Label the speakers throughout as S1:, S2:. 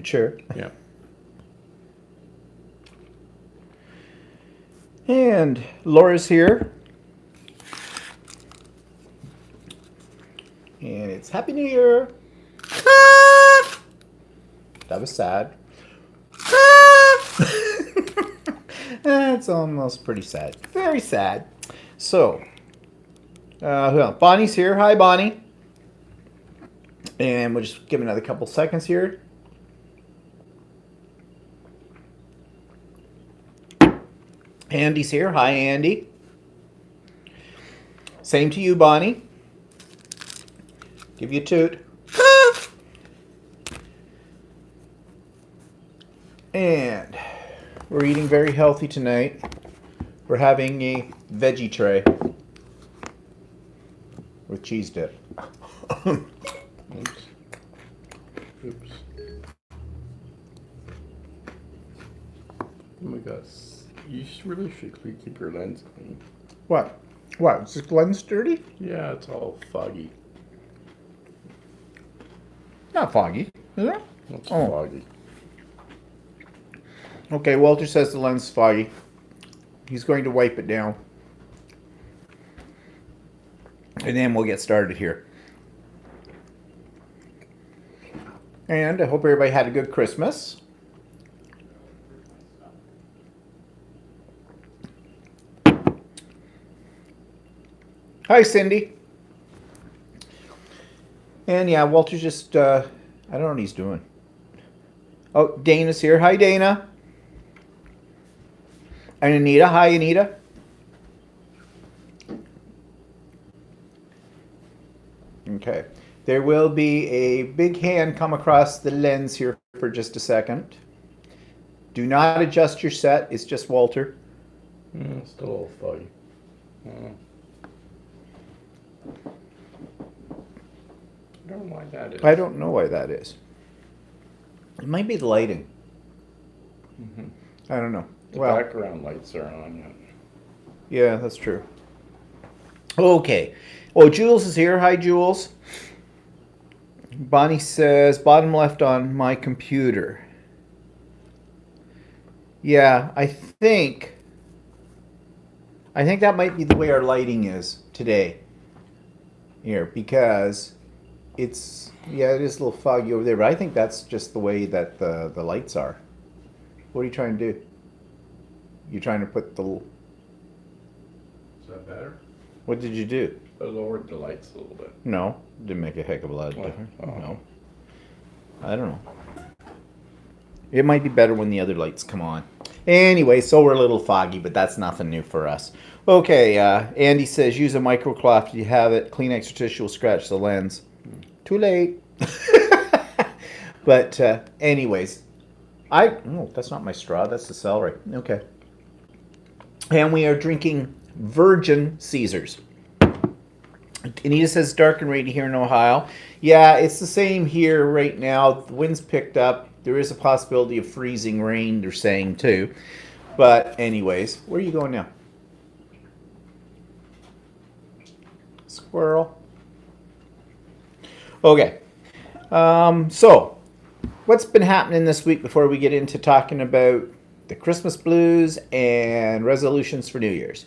S1: your chair.
S2: Yeah.
S1: And Laura's here. And it's Happy New Year. That was sad. That's almost pretty sad. Very sad. So, Bonnie's here. Hi, Bonnie. And we'll just give another couple seconds here. Andy's here. Hi, Andy. Same to you, Bonnie. Give you a toot. And we're eating very healthy tonight. We're having a veggie tray with cheese dip.
S2: Oops. Oops. Oh my gosh. You really should keep your lens clean.
S1: What? What? Is this lens dirty?
S2: Yeah, it's all foggy.
S1: Not foggy, is it?
S2: It's
S1: Oh.
S2: foggy.
S1: Okay, Walter says the lens is foggy. He's going to wipe it down. And then we'll get started here. And I hope everybody had a good Christmas. Hi, Cindy. And yeah, Walter's just, I don't know what he's doing. Oh, Dana's here. Hi, Dana. And Anita. Hi, Anita. Okay. There will be a big hand come across the lens here for just a second. Do not adjust your set. It's just Walter.
S2: It's still all foggy. I don't know why that is.
S1: I don't know why that is. It might be the lighting.
S2: Mm-hmm.
S1: I don't know.
S2: The
S1: Well,
S2: background lights are on yet.
S1: yeah, that's true. Okay. Oh, Jules is here. Hi, Jules. Bonnie says, bottom left on my computer. Yeah, I think that might be the way our lighting is today. Here, because it's, yeah, it is a little foggy over there, but I think that's just the way that the lights are. What are you trying to do? You're trying to put the...
S2: Is that better?
S1: What did you do?
S2: I lowered the lights a little bit.
S1: No, didn't make a heck of a lot of
S2: What?
S1: difference.
S2: Oh.
S1: No, I don't know. It might be better when the other lights come on. Anyway, so we're a little foggy, but that's nothing new for us. Okay, Andy says use a microcloth if you have it. Kleenex or tissue will scratch the lens. Too late. But anyways, oh, that's not my straw. That's the celery. Okay. And we are drinking Virgin Caesars. Anita says dark and rainy here in Ohio. Yeah, it's the same here right now. The wind's picked up. There is a possibility of freezing rain, they're saying too. But anyways, where are you going now? Squirrel. Okay. So, what's been happening this week before we get into talking about the Christmas blues and resolutions for New Year's?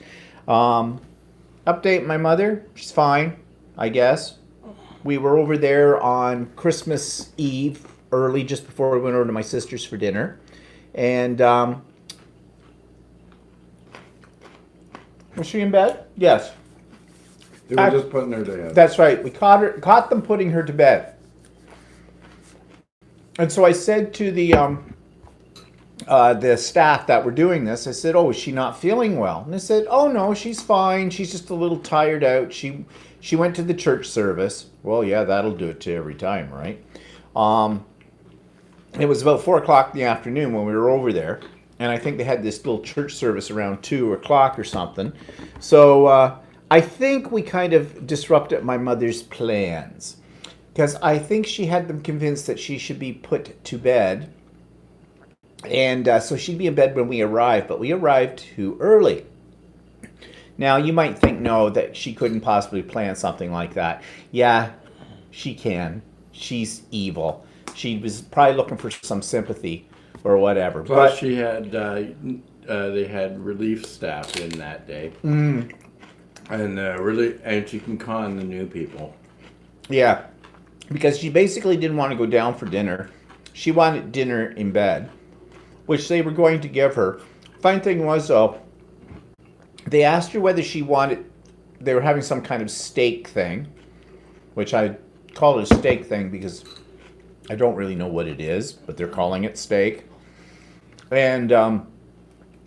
S1: Update my mother. She's fine, I guess. We were over there on Christmas Eve, early, just before we went over to my sister's for dinner. And was she in bed? Yes.
S2: They were just putting her to bed.
S1: That's right. We caught them putting her to bed. And so I said to the staff that were doing this, I said, "Oh, is she not feeling well?" And they said, "Oh no, she's fine. She's just a little tired out. She went to the church service." Well, yeah, that'll do it to every time, right? It was about 4:00 in the afternoon when we were over there, and I think they had this little church service around 2:00 or something. So I think we kind of disrupted my mother's plans, because I think she had them convinced that she should be put to bed. And so she'd be in bed when we arrived, but we arrived too early. Now, you might think, no, that she couldn't possibly plan something like that. Yeah, she can. She's evil. she was probably looking for some sympathy or whatever.
S2: Plus,
S1: But
S2: she had they had relief staff in that day,
S1: mm,
S2: and she can con the new people.
S1: yeah, because she basically didn't want to go down for dinner. She wanted dinner in bed, which they were going to give her. Fine thing was, though, they asked her whether she wanted. They were having some kind of steak thing, which I call it a steak thing because I don't really know what it is, but they're calling it steak. And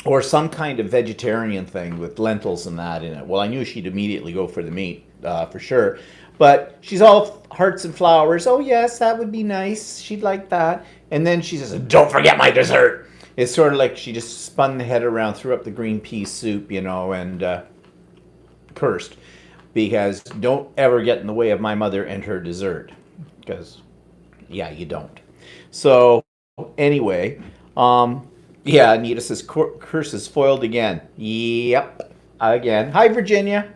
S1: or some kind of vegetarian thing with lentils and that in it. Well, I knew she'd immediately go for the meat for sure. But she's all hearts and flowers. Oh yes, that would be nice. She'd like that. And then she says, "Don't forget my dessert." It's sort of like she just spun the head around, threw up the green pea soup, and cursed because don't ever get in the way of my mother and her dessert. Because, yeah, you don't. So, anyway, yeah, Anita says, curse is foiled again. Yep, again. Hi, Virginia.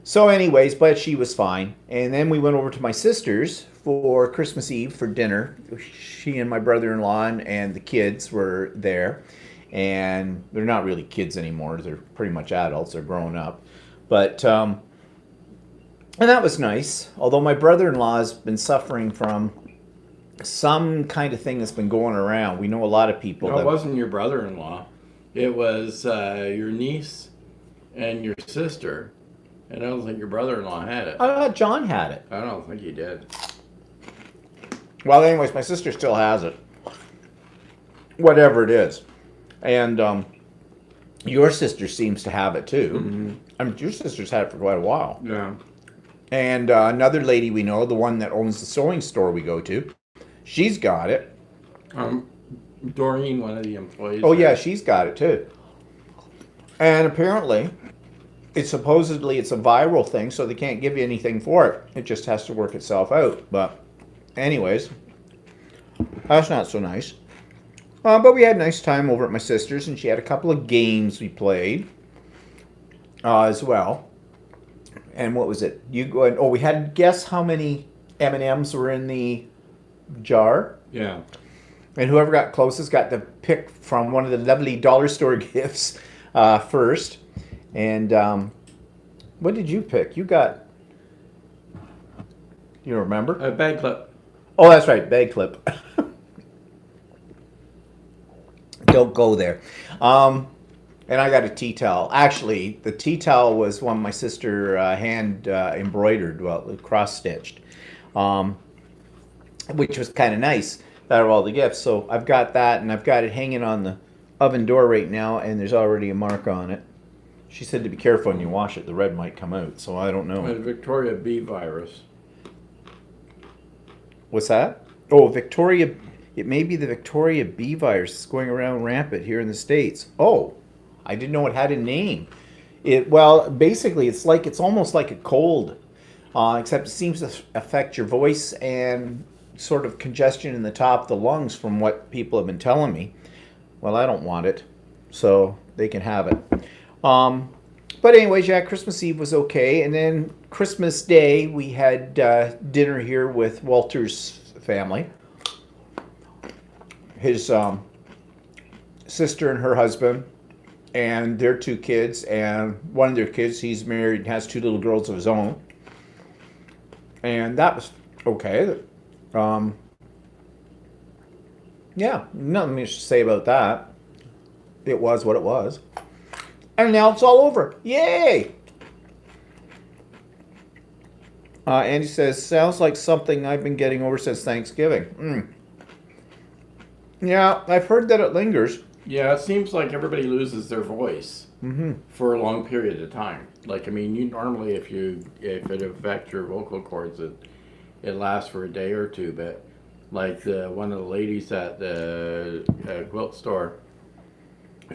S1: So anyways, but she was fine. And then we went over to my sister's for Christmas Eve for dinner. She and my brother-in-law and the kids were there. And they're not really kids anymore. They're pretty much adults. They're grown up. But, and that was nice. Although my brother-in-law has been suffering from some kind of thing that's been going around. We know a lot of people.
S2: No, it wasn't your brother-in-law. It was your niece and your sister. And I don't think your brother-in-law had it.
S1: I thought John had it.
S2: I don't think he did.
S1: Well, anyways, my sister still has it. Whatever it is. And your sister seems to have it too.
S2: Mm-hmm.
S1: I mean, your sister's had it for quite a while.
S2: Yeah.
S1: And another lady we know, the one that owns the sewing store we go to, she's got it.
S2: Doreen, one of the employees.
S1: Oh, yeah, she's got it too. And apparently, it's a viral thing, so they can't give you anything for it. It just has to work itself out. But anyways, that's not so nice. But we had a nice time over at my sister's, and she had a couple of games we played as well. And what was it? You go and we had to guess how many M&Ms were in the jar.
S2: Yeah.
S1: And whoever got closest got to pick from one of the lovely dollar store gifts first. And what did you pick? You got. You remember?
S2: A bag clip.
S1: Oh, that's right, bag clip. Don't go there. And I got a tea towel. Actually, the tea towel was one my sister hand embroidered, cross stitched, which was kind of nice. That are all the gifts. So I've got that, and I've got it hanging on the oven door right now, and there's already a mark on it. She said to be careful when you wash it; the red might come out. So I don't know.
S2: A Victoria B virus.
S1: What's that? Oh, Victoria. It may be the Victoria B virus that's going around rampant here in the States. Oh, I didn't know it had a name. Basically, it's almost like a cold, except it seems to affect your voice and sort of congestion in the top of the lungs from what people have been telling me. Well, I don't want it, so they can have it. But anyways, yeah, Christmas Eve was okay. And then Christmas Day, we had dinner here with Walter's family. His sister and her husband and their two kids. And one of their kids, he's married and has two little girls of his own. And that was okay. Yeah, nothing much to say about that. It was what it was. And now it's all over. Yay! Andy says, sounds like something I've been getting over since Thanksgiving. Yeah, I've heard that it lingers.
S2: Yeah, it seems like everybody loses their voice for a long period of time. Like, I mean, you normally, if it affects your vocal cords, it lasts for a day or two. But like one of the ladies at the quilt store,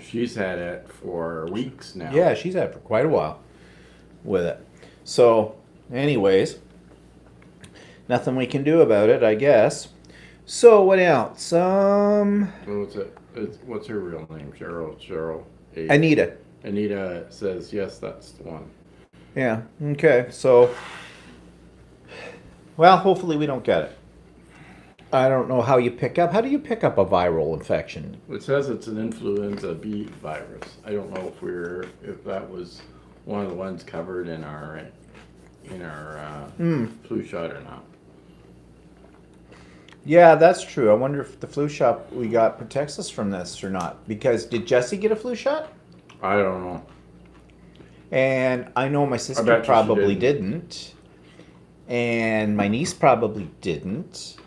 S2: she's had it for weeks now.
S1: Yeah, she's had it for quite a while with it. So, anyways, nothing we can do about it, I guess. So, what else?
S2: What's her real name? Cheryl.
S1: Anita.
S2: Anita says, yes, that's the one.
S1: Yeah, okay. So, Well, hopefully we don't get it. I don't know how you pick up. How do you pick up a viral infection?
S2: It says it's an influenza B virus. I don't know if that was one of the ones covered in our flu shot or not.
S1: Yeah, that's true. I wonder if the flu shot we got protects us from this or not. Because did Jesse get a flu shot?
S2: I don't know.
S1: And I know my sister
S2: bet you she
S1: probably
S2: didn't.
S1: didn't. And my niece probably didn't.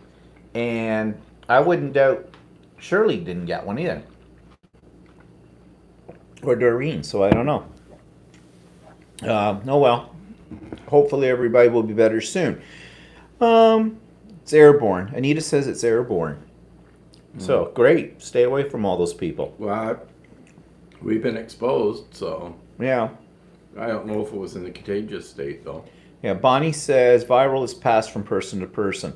S1: And I wouldn't doubt Shirley didn't get one either. Or Doreen, so I don't know. Oh well. Hopefully everybody will be better soon. It's airborne. Anita says it's airborne. So great. Stay away from all those people.
S2: Well, we've been exposed, so
S1: Yeah.
S2: I don't know if it was in the contagious state though.
S1: Yeah, Bonnie says viral is passed from person to person.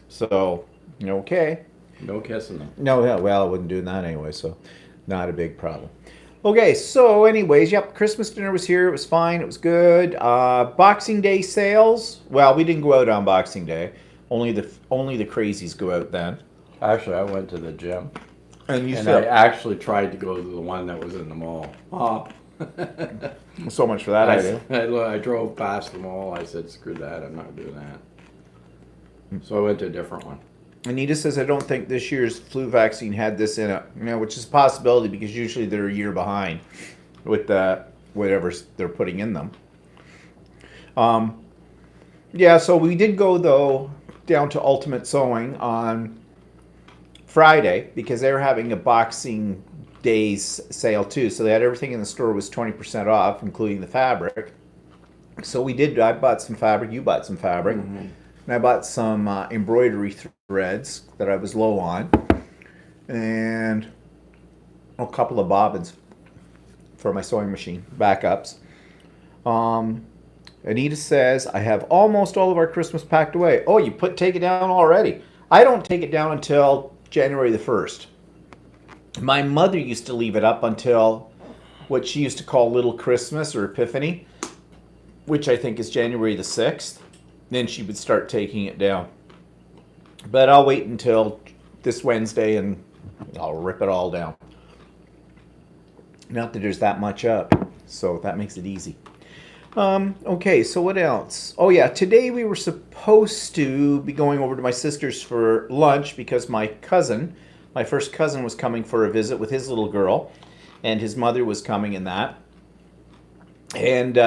S1: So, okay.
S2: No kissing them.
S1: No, yeah, well, I wouldn't do that anyway, so not a big problem. Okay, so anyways, yep, Christmas dinner was here. It was fine. It was good. Boxing Day sales. Well, we didn't go out on Boxing Day. Only the crazies go out then.
S2: Actually, I went to the gym.
S1: And
S2: And I actually tried to go to the one that was in the mall.
S1: so much for that idea.
S2: I drove past the mall. I said, screw that. I'm not doing that. So I went to a different one.
S1: Anita says, I don't think this year's flu vaccine had this in it. Which is a possibility because usually they're a year behind with whatever they're putting in them. Yeah, so we did go, though, down to Ultimate Sewing on Friday because they were having a Boxing Days sale, too. So they had everything in the store was 20% off, including the fabric. So we did. I bought some fabric. You bought some fabric. Mm-hmm. And I bought some embroidery threads that I was low on. And a couple of bobbins for my sewing machine, backups. Anita says, I have almost all of our Christmas packed away. Oh, you take it down already. I don't take it down until January the 1st. My mother used to leave it up until what she used to call Little Christmas or Epiphany, which I think is January the 6th. Then she would start taking it down. But I'll wait until this Wednesday and I'll rip it all down. Not that there's that much up, so that makes it easy. Okay, so what else? Oh yeah, today we were supposed to be going over to my sister's for lunch because my first cousin was coming for a visit with his little girl, and his mother was coming in that. And,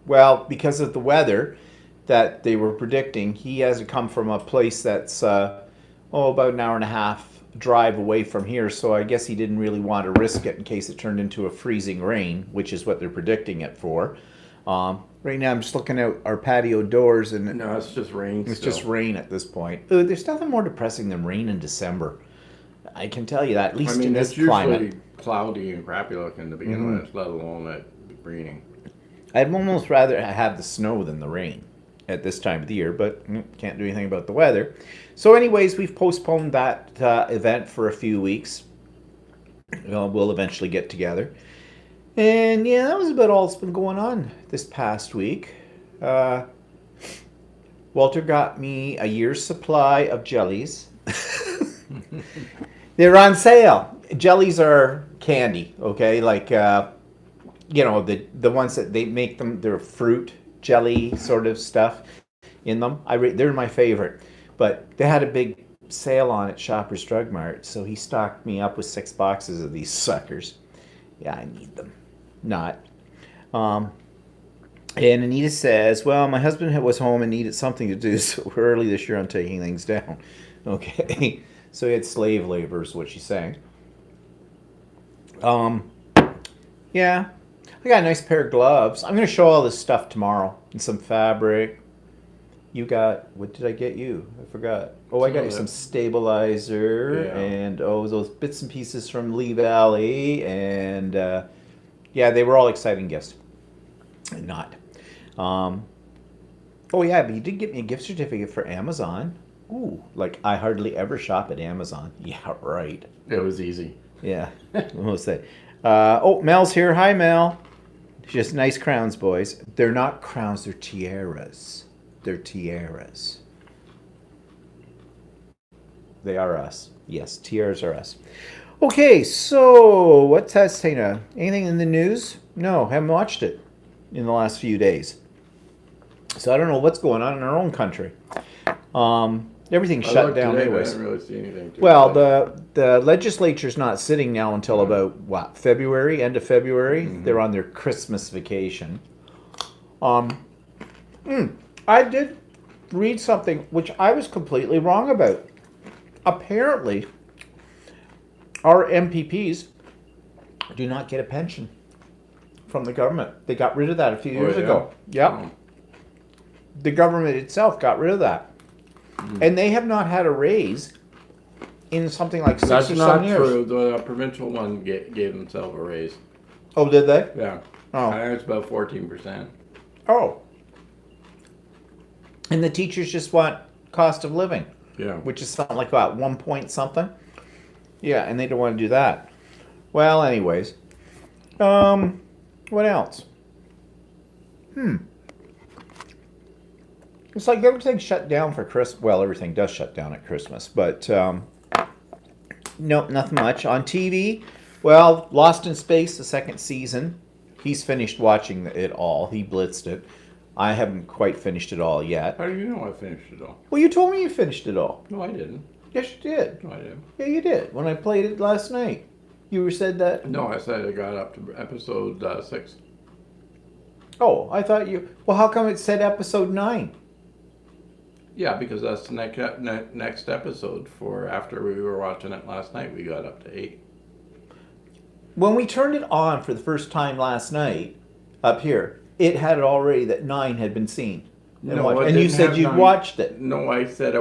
S1: well, because of the weather that they were predicting, he has to come from a place that's, about an hour and a half drive away from here, so I guess he didn't really want to risk it in case it turned into a freezing rain, which is what they're predicting it for. Right now I'm just looking out our patio doors and
S2: No, it's just rain.
S1: it's just rain at this point. There's nothing more depressing than rain in December. I can tell you that, at least in this
S2: it's
S1: climate.
S2: usually cloudy and crappy looking to begin with, let alone it raining.
S1: I'd almost rather have the snow than the rain at this time of the year, but can't do anything about the weather. So anyways, we've postponed that event for a few weeks. We'll eventually get together. And yeah, that was about all that's been going on this past week. Walter got me a year's supply of jellies. They're on sale. Jellies are candy, okay? Like, the ones that they make them, they're fruit jelly sort of stuff in them. They're my favorite. But they had a big sale on at Shoppers Drug Mart, so he stocked me up with 6 boxes of these suckers. Yeah, I need them. Not. And Anita says, well, my husband was home and needed something to do, so we're early this year on taking things down. Okay. So he had slave labor is what she's saying. Yeah. I got a nice pair of gloves. I'm going to show all this stuff tomorrow. And some fabric. You got, what did I get you? I forgot. Oh, I got you some stabilizer.
S2: Yeah.
S1: And, those bits and pieces from Lee Valley. And, they were all exciting gifts. And not. But he did get me a gift certificate for Amazon. Ooh, like I hardly ever shop at Amazon. Yeah, right.
S2: It was easy.
S1: Yeah, we'll say. Mel's here. Hi, Mel. Just nice crowns, boys. They're not crowns, they're tiaras. They're tiaras. They are us. Yes, tiaras are us. Okay, so what's that saying? Anything in the news? No, haven't watched it in the last few days. So I don't know what's going on in our own country. Everything's
S2: I
S1: shut
S2: looked
S1: down
S2: today, but I
S1: anyways.
S2: didn't really see anything.
S1: Well, the legislature's not sitting now until about February, end of February.
S2: Mm-hmm.
S1: They're on their Christmas vacation. I did read something which I was completely wrong about. Apparently, our MPPs do not get a pension from the government. They got rid of that a few years ago. Yep.
S2: Oh.
S1: The government itself got rid of that. And they have not had a raise in something like 6
S2: That's
S1: or
S2: not
S1: 7 years.
S2: true. The provincial one gave themselves a raise.
S1: Oh, did they?
S2: Yeah.
S1: Oh.
S2: I think it's about 14%.
S1: Oh. And the teachers just want cost of living,
S2: Yeah.
S1: which is something like about 1 point something. Yeah, and they don't want to do that. Well, anyways. What else? It's like everything's shut down for Christmas. Well, everything does shut down at Christmas, but no, nothing much. On TV, well, Lost in Space, the second season. He's finished watching it all. He blitzed it. I haven't quite finished it all yet.
S2: How do you know I finished it all?
S1: Well, you told me you finished it all.
S2: No, I didn't.
S1: Yes, you did.
S2: No, I didn't.
S1: Yeah, you did. When I played it last night, you said that.
S2: No, I said I got up to episode 6.
S1: Oh, I thought you. Well, how come it said episode 9?
S2: Yeah, because that's the next episode for after we were watching it last night. We got up to 8.
S1: When we turned it on for the first time last night, up here, it had it already that 9 had been seen.
S2: No, it
S1: and you
S2: didn't
S1: said
S2: have
S1: you'd
S2: 9.
S1: watched it.
S2: No, I said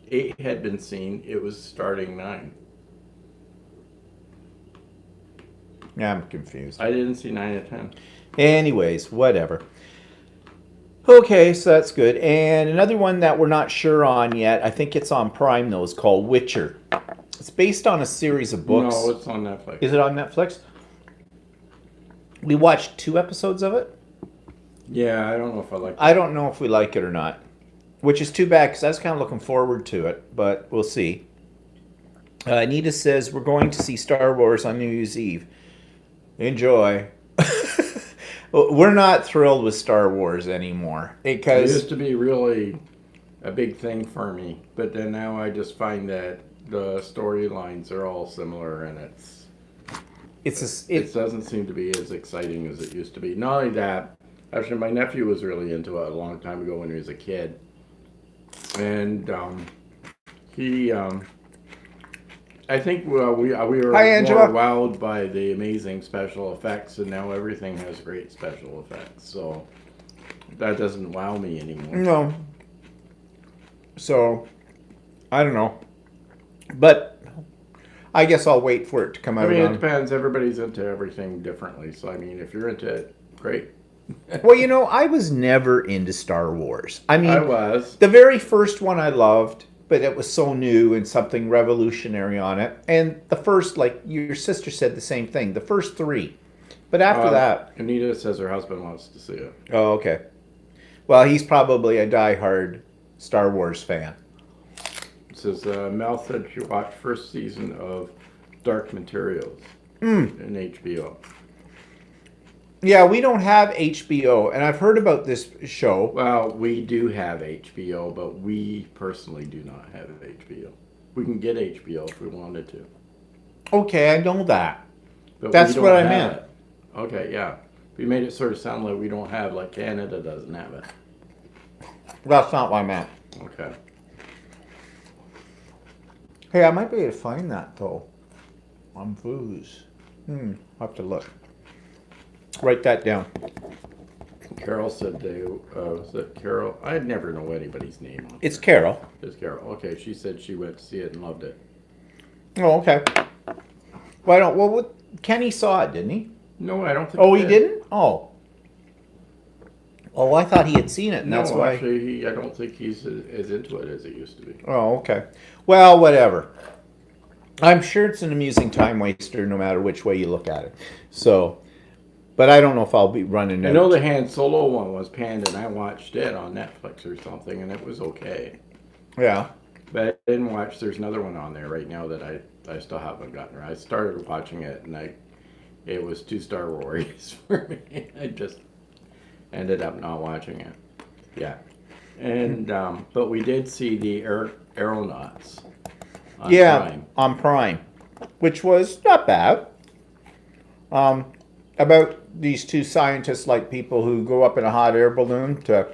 S2: 8 had been seen. It was starting 9.
S1: Yeah, I'm confused.
S2: I didn't see 9 and 10.
S1: Anyways, whatever. Okay, so that's good. And another one that we're not sure on yet, I think it's on Prime though, is called Witcher. It's based on a series of books.
S2: No, it's on Netflix.
S1: Is it on Netflix? We watched 2 episodes of it.
S2: Yeah, I don't know if I like it.
S1: I don't know if we like it or not, which is too bad because I was kind of looking forward to it, but we'll see. Anita says we're going to see Star Wars on New Year's Eve. Enjoy. We're not thrilled with Star Wars anymore
S2: It
S1: because
S2: used to be really a big thing for me, but then now I just find that the storylines are all similar, and it doesn't seem to be as exciting as it used to be. Not only that, actually, my nephew was really into it a long time ago when he was a kid, and he. I think we were
S1: Hi, Angela.
S2: more wowed by the amazing special effects, and now everything has great special effects. So that doesn't wow me anymore.
S1: No. So, I don't know. But I guess I'll wait for it to come out.
S2: I mean, it depends. Everybody's into everything differently. So, I mean, if you're into it, great.
S1: Well, you know, I was never into Star Wars. I mean,
S2: I was.
S1: the very first one I loved, but it was so new and something revolutionary on it. And the first, like your sister said the same thing, the first 3. But after that...
S2: Anita says her husband wants to see it.
S1: Oh, okay. Well, he's probably a diehard Star Wars fan.
S2: It says, Mel said she watched first season of Dark Materials in HBO.
S1: Yeah, we don't have HBO, and I've heard about this show.
S2: Well, we do have HBO, but we personally do not have HBO. We can get HBO if we wanted to.
S1: Okay, I know that.
S2: But
S1: That's
S2: we don't
S1: what I
S2: have
S1: meant.
S2: it. Okay, yeah. We made it sort of sound like we don't have, like Canada doesn't have it.
S1: That's not what I meant.
S2: Okay.
S1: Hey, I might be able to find that, though, on Booze. I'll have to look. Write that down.
S2: Carol said was it Carol? I never know anybody's name.
S1: It's Carol.
S2: It's Carol. Okay, she said she went to see it and loved it.
S1: Oh, okay. Why don't? Well, Kenny saw it, didn't he?
S2: No, I don't think.
S1: Oh, he didn't? Oh. Oh, I thought he had seen it, and
S2: No,
S1: that's why.
S2: actually, I don't think he's as into it as he used to be.
S1: Oh, okay. Well, whatever. I'm sure it's an amusing time waster no matter which way you look at it. So, But I don't know if I'll be running
S2: I
S1: out.
S2: know the Han Solo one was panned, and I watched it on Netflix or something, and it was okay.
S1: Yeah.
S2: But I didn't watch. There's another one on there right now that I still haven't gotten. I started watching it, and it was too Star Wars for me. I just ended up not watching it. Yeah, and but we did see the Aeronauts. On Prime.
S1: On Prime, which was not bad. About these two scientists-like people who go up in a hot air balloon to.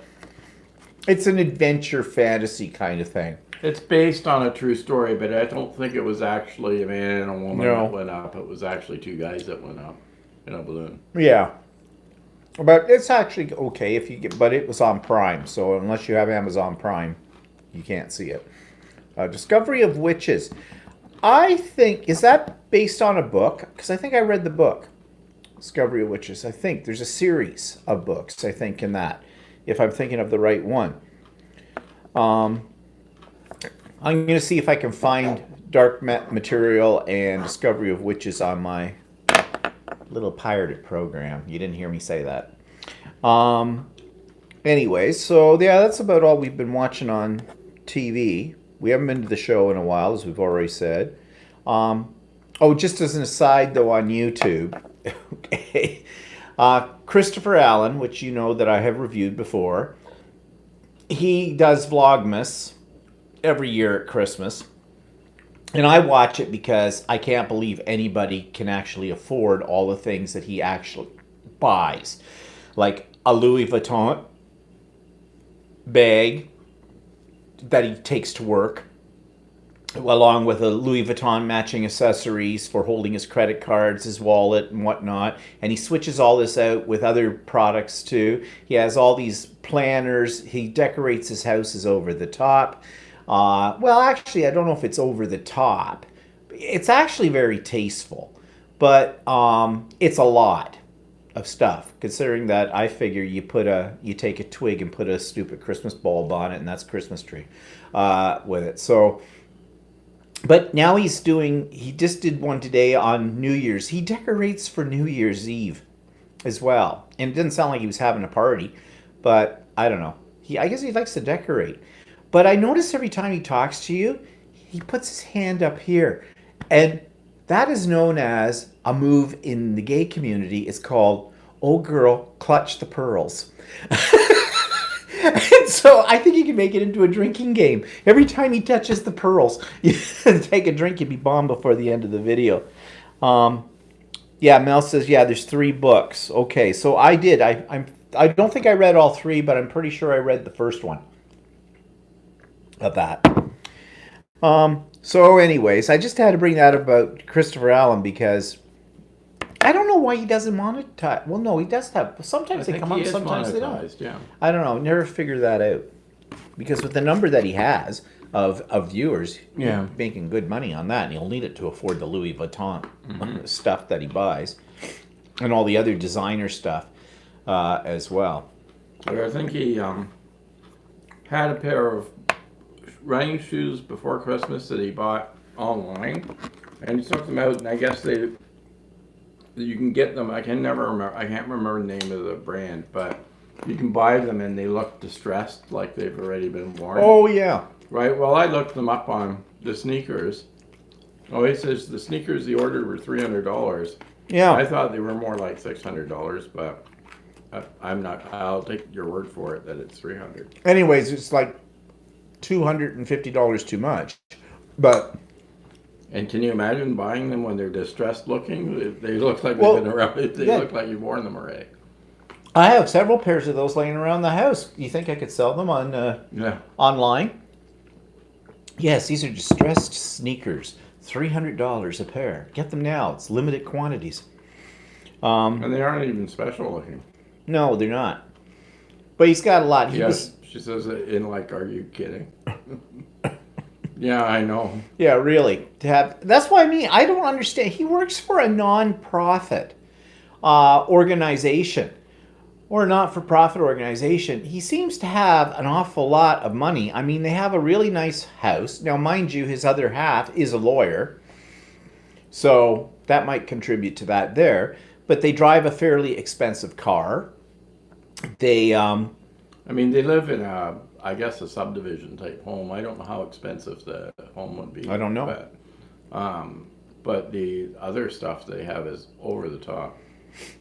S1: It's an adventure fantasy kind of thing.
S2: It's based on a true story, but I don't think it was actually a man and a woman that went up. It was actually two guys that went up in a balloon.
S1: Yeah. But it's actually okay if you get, but it was on Prime, so unless you have Amazon Prime, you can't see it. Discovery of Witches. I think, is that based on a book? Because I think I read the book, Discovery of Witches. I think there's a series of books, I think, in that, if I'm thinking of the right one. I'm going to see if I can find Dark Material and Discovery of Witches on my little pirated program. You didn't hear me say that. Anyway, so yeah, that's about all we've been watching on TV. We haven't been to the show in a while, as we've already said. Just as an aside, though, on YouTube, okay, Christopher Allen, which you know that I have reviewed before, he does Vlogmas every year at Christmas. And I watch it because I can't believe anybody can actually afford all the things that he actually buys. Like a Louis Vuitton bag that he takes to work, along with a Louis Vuitton matching accessories for holding his credit cards, his wallet, and whatnot. And he switches all this out with other products too. He has all these planners. He decorates his houses over the top. Well, actually, I don't know if it's over the top. It's actually very tasteful, but it's a lot of stuff. Considering that, I figure you take a twig and put a stupid Christmas bulb on it, and that's a Christmas tree with it. So, but now he just did one today on New Year's. He decorates for New Year's Eve as well, and it didn't sound like he was having a party, but I don't know. I guess he likes to decorate. But I notice every time he talks to you, he puts his hand up here. And that is known as a move in the gay community. It's called, oh girl, clutch the pearls. And so I think you can make it into a drinking game. Every time he touches the pearls, you take a drink, you'd be bombed before the end of the video. Yeah, Mel says, yeah, there's 3 books. Okay, so I did. I don't think I read all 3, but I'm pretty sure I read the first one of that. So anyways, I just had to bring that up about Christopher Allen because I don't know why he doesn't monetize. Well, no, he does have. Sometimes they come on, sometimes they don't.
S2: Yeah.
S1: I don't know. Never figured that out. Because with the number that he has of viewers,
S2: yeah,
S1: he's making good money on that, and he'll need it to afford the Louis Vuitton stuff that he buys, and all the other designer stuff as well.
S2: But I think he had a pair of running shoes before Christmas that he bought online, and he took them out, and I guess you can get them. I can't remember the name of the brand, but you can buy them and they look distressed, like they've already been worn.
S1: Oh yeah.
S2: Right. Well, I looked them up on the sneakers. Oh, it says the sneakers he ordered were $300.
S1: Yeah.
S2: I thought they were more like $600, but I'm not. I'll take your word for it that it's $300.
S1: Anyways, it's like $250 too much, but.
S2: And can you imagine buying them when they're distressed looking? They look like they've been around. They look like you've worn them already.
S1: I have several pairs of those laying around the house. You think I could sell them on online? Yes, these are distressed sneakers. $300 a pair. Get them now. It's limited quantities.
S2: And they aren't even special looking.
S1: No, they're not. But he's got a lot.
S2: She says it in like, are you kidding? Yeah, I know.
S1: Yeah, really. That's why I don't understand. He works for a non-profit organization or a not-for-profit organization. He seems to have an awful lot of money. I mean, they have a really nice house. Now, mind you, his other half is a lawyer, so that might contribute to that there. but they drive a fairly expensive car. They,
S2: I mean, they live in I guess a subdivision type home. I don't know how expensive the home would be.
S1: I don't know.
S2: But the other stuff they have is over the top.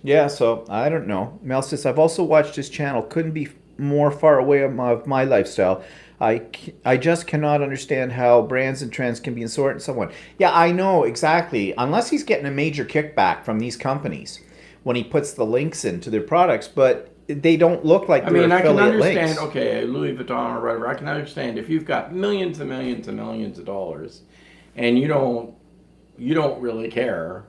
S1: yeah, so I don't know. Mel says, I've also watched his channel. Couldn't be more far away of my lifestyle. I just cannot understand how brands and trends can be insulting someone. Yeah, I know, exactly. Unless he's getting a major kickback from these companies when he puts the links into their products, but they don't look like they're
S2: I can
S1: affiliate
S2: understand,
S1: links.
S2: okay, Louis Vuitton or whatever, I can understand if you've got millions and millions and millions of dollars and you don't really care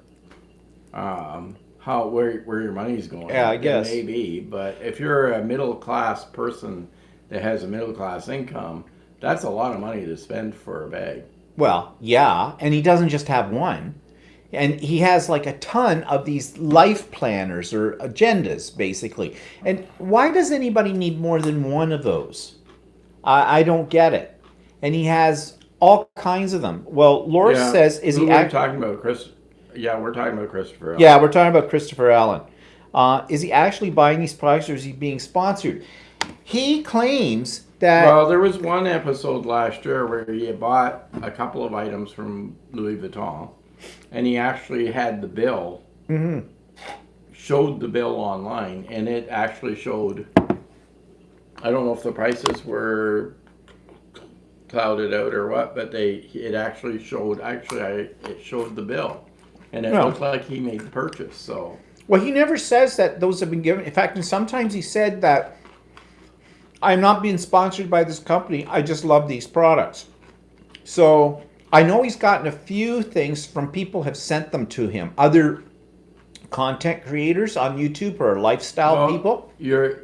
S2: where your money's going.
S1: Yeah, I guess.
S2: Maybe, but if you're a middle class person that has a middle class income, that's a lot of money to spend for a bag.
S1: Well, yeah, and he doesn't just have one. And he has like a ton of these life planners or agendas, basically. And why does anybody need more than one of those? I don't get it. And he has all kinds of them. Well, Laura says, is he
S2: actually talking about Chris? Yeah, we're talking about Christopher Allen.
S1: Yeah, we're talking about Christopher Allen. Is he actually buying these products or is he being sponsored? He claims that...
S2: Well, there was one episode last year where he bought a couple of items from Louis Vuitton, and he actually had the bill, showed the bill online, and it actually showed, I don't know if the prices were clouded out or what, but it actually showed, it showed the bill, and it looked like he made the purchase, so.
S1: Well, he never says that those have been given. In fact, and sometimes he said that I'm not being sponsored by this company. I just love these products. So I know he's gotten a few things from people have sent them to him. Other content creators on YouTube or lifestyle people.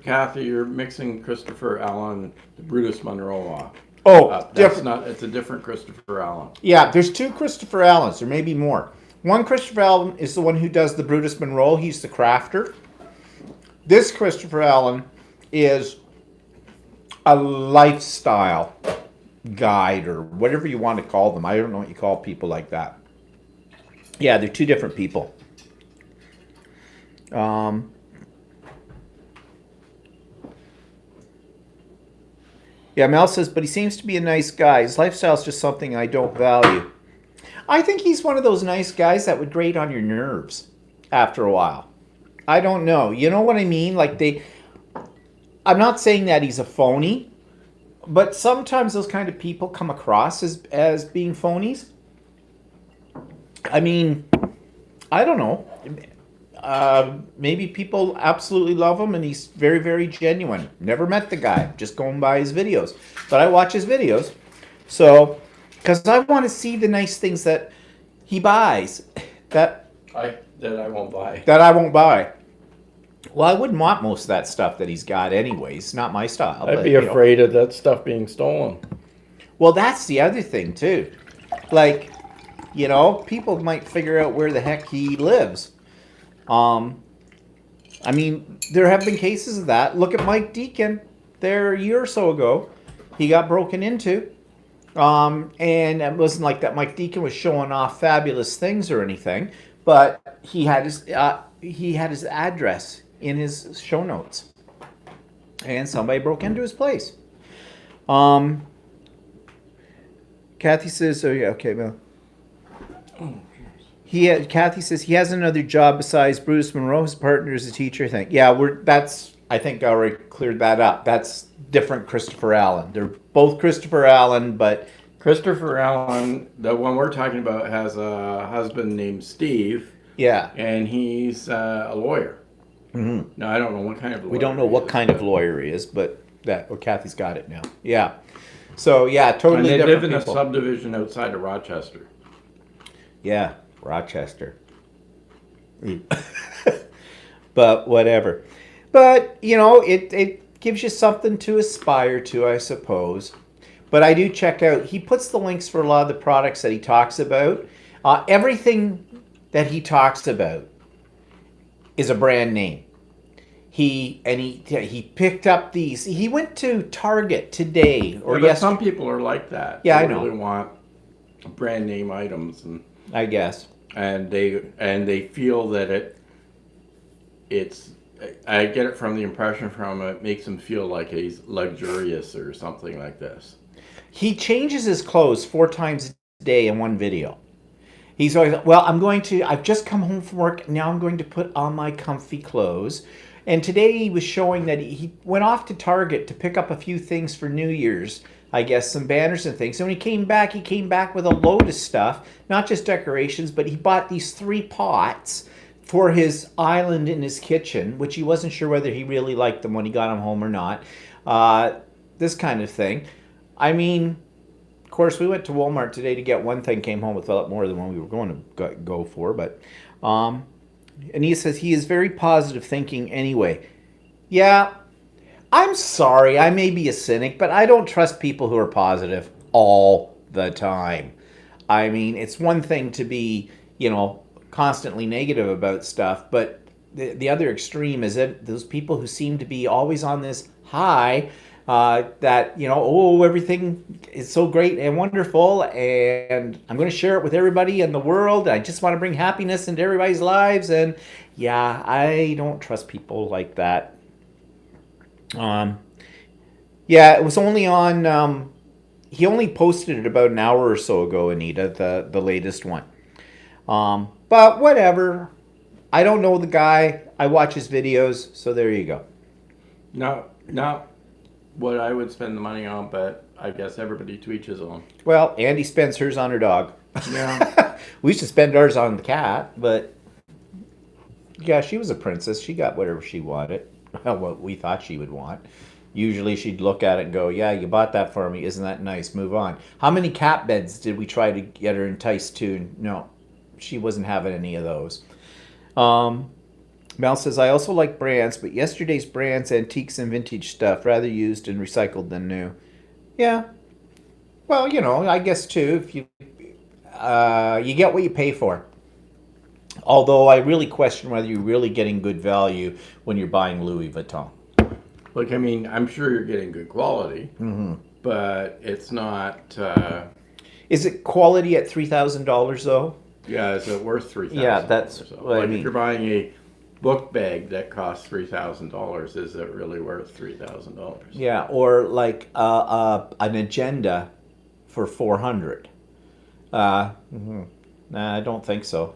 S2: Kathy, you're mixing Christopher Allen, the Brutus Monroe off.
S1: Oh,
S2: different. It's a different Christopher Allen.
S1: Yeah, there's two Christopher Allens. There may be more. One Christopher Allen is the one who does the Brutus Monroe. He's the crafter. This Christopher Allen is a lifestyle guide or whatever you want to call them. I don't know what you call people like that. Yeah, they're two different people. Yeah, Mel says, but he seems to be a nice guy. His lifestyle is just something I don't value. I think he's one of those nice guys that would grate on your nerves after a while. I don't know. You know what I mean? I'm not saying that he's a phony, but sometimes those kind of people come across as being phonies. I mean, I don't know. Maybe people absolutely love him and he's very, very genuine. Never met the guy, just going by his videos. But I watch his videos. So, because I want to see the nice things that he buys that
S2: I won't buy.
S1: That I won't buy. Well, I wouldn't want most of that stuff that he's got anyways. Not my style.
S2: I'd be afraid of that stuff being stolen.
S1: Well, that's the other thing, too. People might figure out where the heck he lives. I mean, there have been cases of that. Look at Mike Deacon. There a year or so ago, he got broken into. And it wasn't like that Mike Deacon was showing off fabulous things or anything, but he had his address in his show notes, and somebody broke into his place. Kathy says, "Oh yeah, okay, well." Kathy says he has another job besides Brutus Monroe. His partner is a teacher. I think. Yeah, I think I already cleared that up. That's different Christopher Allen. They're both Christopher Allen, but
S2: Christopher Allen, the one we're talking about, has a husband named Steve.
S1: Yeah.
S2: And he's a lawyer. Mm-hmm. Now, I don't know what kind of lawyer.
S1: We don't know what kind of lawyer he is, but Kathy's got it now. Yeah. So, yeah, totally different.
S2: And they live in a subdivision outside of Rochester.
S1: Yeah, Rochester. But whatever. But, it gives you something to aspire to, I suppose. But I do check out, he puts the links for a lot of the products that he talks about. Everything that he talks about is a brand name. He picked up these. He went to Target today or
S2: but some people are like that.
S1: Yeah,
S2: they
S1: I know.
S2: Really want brand name items, and
S1: I guess.
S2: And they feel that it's I get it from the impression from it makes him feel like he's luxurious or something like this.
S1: He changes his clothes 4 times a day in one video. He's always, well, I've just come home from work. Now I'm going to put on my comfy clothes. And today he was showing that he went off to Target to pick up a few things for New Year's. I guess some banners and things. And when he came back with a load of stuff, not just decorations, but he bought these 3 pots for his island in his kitchen, which he wasn't sure whether he really liked them when he got them home or not. This kind of thing. I mean, of course, we went to Walmart today to get one thing, came home with a lot more than what we were going to go for. But, and he says he is very positive thinking anyway. Yeah, I'm sorry, I may be a cynic, but I don't trust people who are positive all the time. I mean, it's one thing to be, constantly negative about stuff, but the other extreme is that those people who seem to be always on this high, that, everything is so great and wonderful, and I'm going to share it with everybody in the world. I just want to bring happiness into everybody's lives, and yeah, I don't trust people like that. Yeah, it was only on, he only posted it about an hour or so ago, Anita, the latest one. But whatever. I don't know the guy. I watch his videos, so there you go.
S2: Not what I would spend the money on, but I guess everybody to each his own.
S1: Well, Andy spends hers on her dog.
S2: Yeah.
S1: We used to spend ours on the cat, but yeah, she was a princess. She got whatever she wanted. What we thought she would want. Usually she'd look at it and go, yeah, you bought that for me. Isn't that nice? Move on. How many cat beds did we try to get her enticed to? No, she wasn't having any of those. Mel says, I also like brands, but yesterday's brands, antiques, and vintage stuff, rather used and recycled than new. Yeah. Well, I guess too, if you get what you pay for. Although I really question whether you're really getting good value when you're buying Louis Vuitton.
S2: Look, I mean, I'm sure you're getting good quality, but it's not.
S1: Is it quality at $3,000 though?
S2: Yeah, is it worth $3,000?
S1: Yeah, that's what I mean.
S2: If you're buying a book bag that costs $3,000, is it really worth $3,000?
S1: Yeah, or like an agenda for $400. Nah, I don't think so.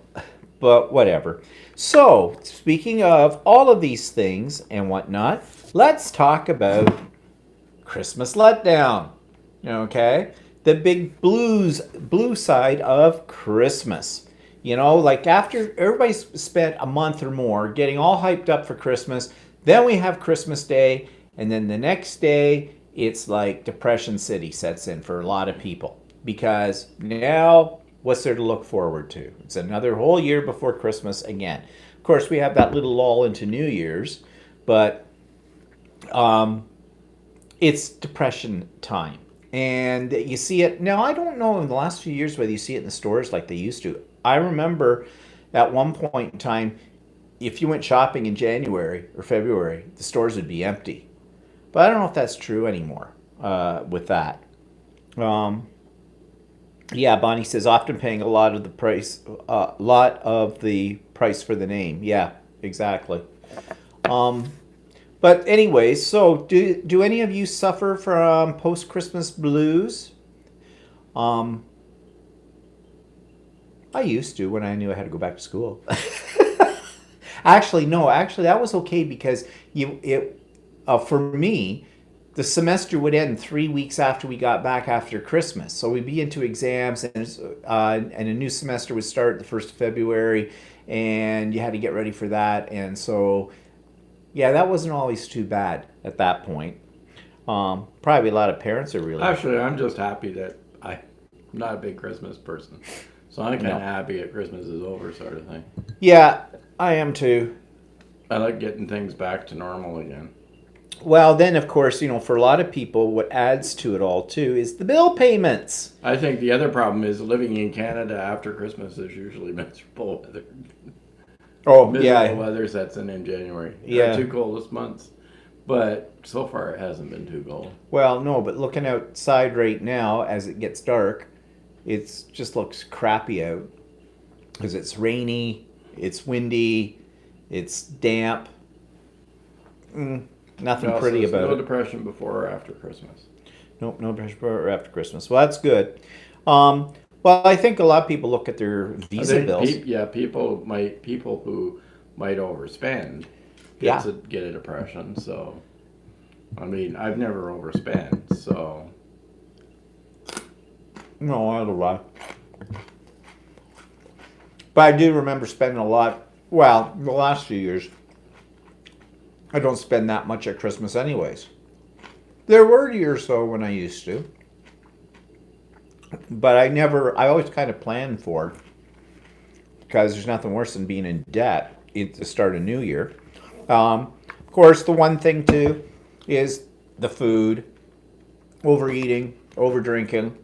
S1: But whatever. So, speaking of all of these things and whatnot, let's talk about Christmas letdown. Okay? The big blue side of Christmas. Like after everybody's spent a month or more getting all hyped up for Christmas, then we have Christmas Day, and then the next day, it's like Depression City sets in for a lot of people. Because now, what's there to look forward to? It's another whole year before Christmas again. Of course, we have that little lull into New Year's, but it's depression time. And you see it, now I don't know in the last few years whether you see it in the stores like they used to. I remember at one point in time, if you went shopping in January or February, the stores would be empty. But I don't know if that's true anymore with that. Yeah, Bonnie says often paying a lot of the price for the name. Yeah, exactly. But anyways, so do any of you suffer from post-Christmas blues? I used to when I knew I had to go back to school. Actually, that was okay because for me, the semester would end 3 weeks after we got back after Christmas. So we'd be into exams, and a new semester would start the 1st of February, and you had to get ready for that. And so, yeah, that wasn't always too bad at that point. Probably a lot of parents are really...
S2: Actually, I'm just happy that I'm not a big Christmas person. So I'm kind of happy that Christmas is over, sort of thing.
S1: Yeah, I am too.
S2: I like getting things back to normal again.
S1: Well, then, of course, for a lot of people, what adds to it all, too, is the bill payments.
S2: I think the other problem is living in Canada after Christmas is usually miserable weather.
S1: Oh,
S2: miserable weather sets in January.
S1: Yeah.
S2: The 2 coldest months. But so far it hasn't been too cold.
S1: Well, no, but looking outside right now as it gets dark, it just looks crappy out. Because it's rainy, it's windy, It's damp. Nothing
S2: No,
S1: pretty
S2: so
S1: about
S2: no
S1: it.
S2: depression before or after Christmas.
S1: Nope, no pressure after Christmas. Well, that's good. Well, I think a lot of people look at their
S2: I
S1: Visa
S2: think,
S1: bills.
S2: people who might overspend
S1: Yeah.
S2: get a depression. So, I mean, I've never overspent. So,
S1: No, I don't lie. But I do remember spending a lot. Well, the last few years, I don't spend that much at Christmas anyways. There were years though when I used to. But I always kind of planned for it because there's nothing worse than being in debt at the start of New Year. Of course, the one thing too is the food, overeating, over drinking,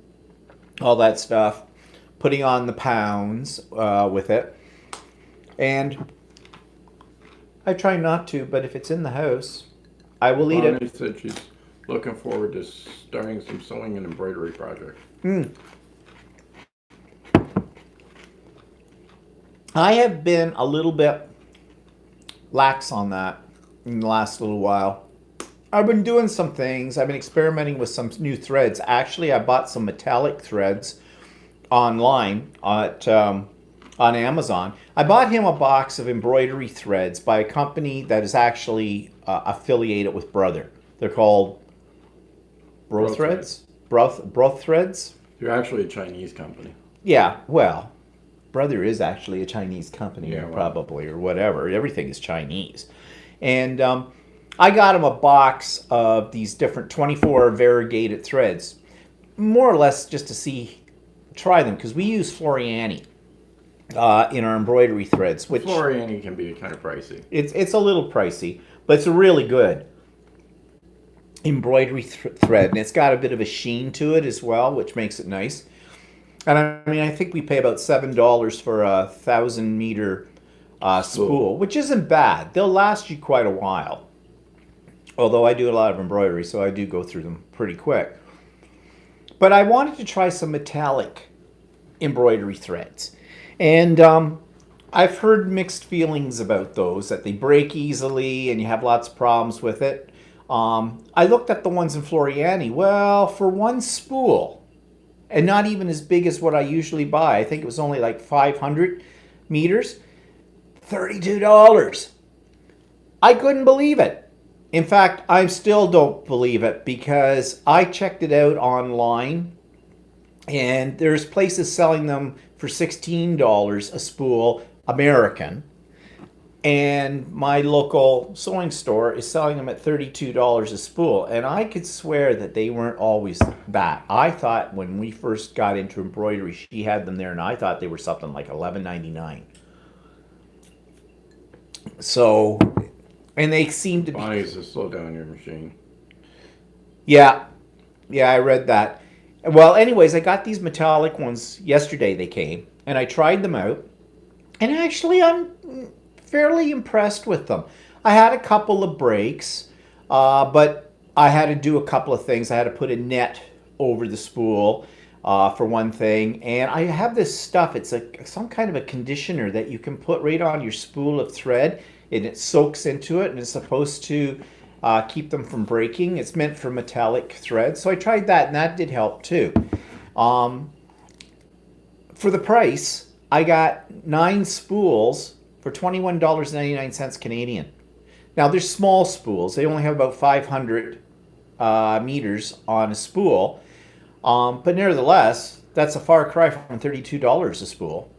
S1: all that stuff, putting on the pounds with it. And I try not to, but if it's in the house, I will eat
S2: Bonnie
S1: it.
S2: said she's looking forward to starting some sewing and embroidery project.
S1: I have been a little bit lax on that in the last little while. I've been doing some things. I've been experimenting with some new threads. Actually, I bought some metallic threads online on Amazon. I bought him a box of embroidery threads by a company that is actually affiliated with Brother. They're called Bro Threads. Bro Threads.
S2: You're actually a Chinese company.
S1: Yeah, well, Brother is actually a Chinese company,
S2: Yeah, well.
S1: probably, or whatever. Everything is Chinese. And I got him a box of these different 24 variegated threads, more or less just to try them, because we use Floriani in our embroidery threads, which
S2: Floriani can be kind of pricey.
S1: it's a little pricey, but it's a really good embroidery thread, and it's got a bit of a sheen to it as well, which makes it nice. And I mean, I think we pay about $7 for a 1,000-meter spool, which isn't bad. They'll last you quite a while. Although I do a lot of embroidery, so I do go through them pretty quick. But I wanted to try some metallic embroidery threads. And I've heard mixed feelings about those, that they break easily and you have lots of problems with it. I looked at the ones in Floriani. Well, for one spool, and not even as big as what I usually buy, I think it was only like 500 meters, $32. I couldn't believe it. In fact, I still don't believe it because I checked it out online and there's places selling them for $16 a spool, American. And my local sewing store is selling them at $32 a spool. And I could swear that they weren't always that. I thought when we first got into embroidery, she had them there and I thought they were something like $11.99. So, and they seem to be...
S2: Bonnie needs to slow down your machine.
S1: Yeah, I read that. Well, anyways, I got these metallic ones yesterday. They came, and I tried them out, and actually, I'm fairly impressed with them. I had a couple of breaks, but I had to do a couple of things. I had to put a net over the spool for one thing, and I have this stuff. It's some kind of a conditioner that you can put right on your spool of thread, and it soaks into it, and it's supposed to keep them from breaking. It's meant for metallic threads. So I tried that, and that did help too. For the price, I got 9 spools for $21.99 Canadian. Now, they're small spools. They only have about 500 meters on a spool. But nevertheless, that's a far cry from $32 a spool.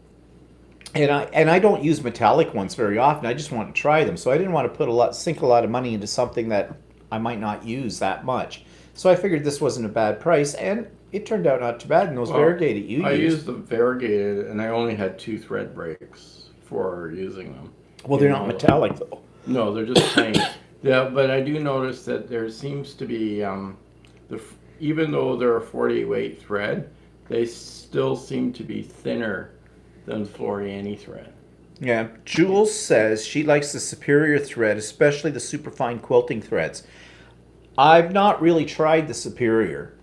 S1: And I don't use metallic ones very often. I just want to try them. So I didn't want to sink a lot of money into something that I might not use that much. So I figured this wasn't a bad price, and it turned out not too bad. And those variegated
S2: I used the variegated, and I only had 2 thread breaks for using them.
S1: Well, they're not metallic though.
S2: No, they're just plain. Yeah, but I do notice that there seems to be even though they're a 40 weight thread, they still seem to be thinner than Floriani thread.
S1: Yeah, Jules says she likes the superior thread, especially the superfine quilting threads. I've not really tried the superior.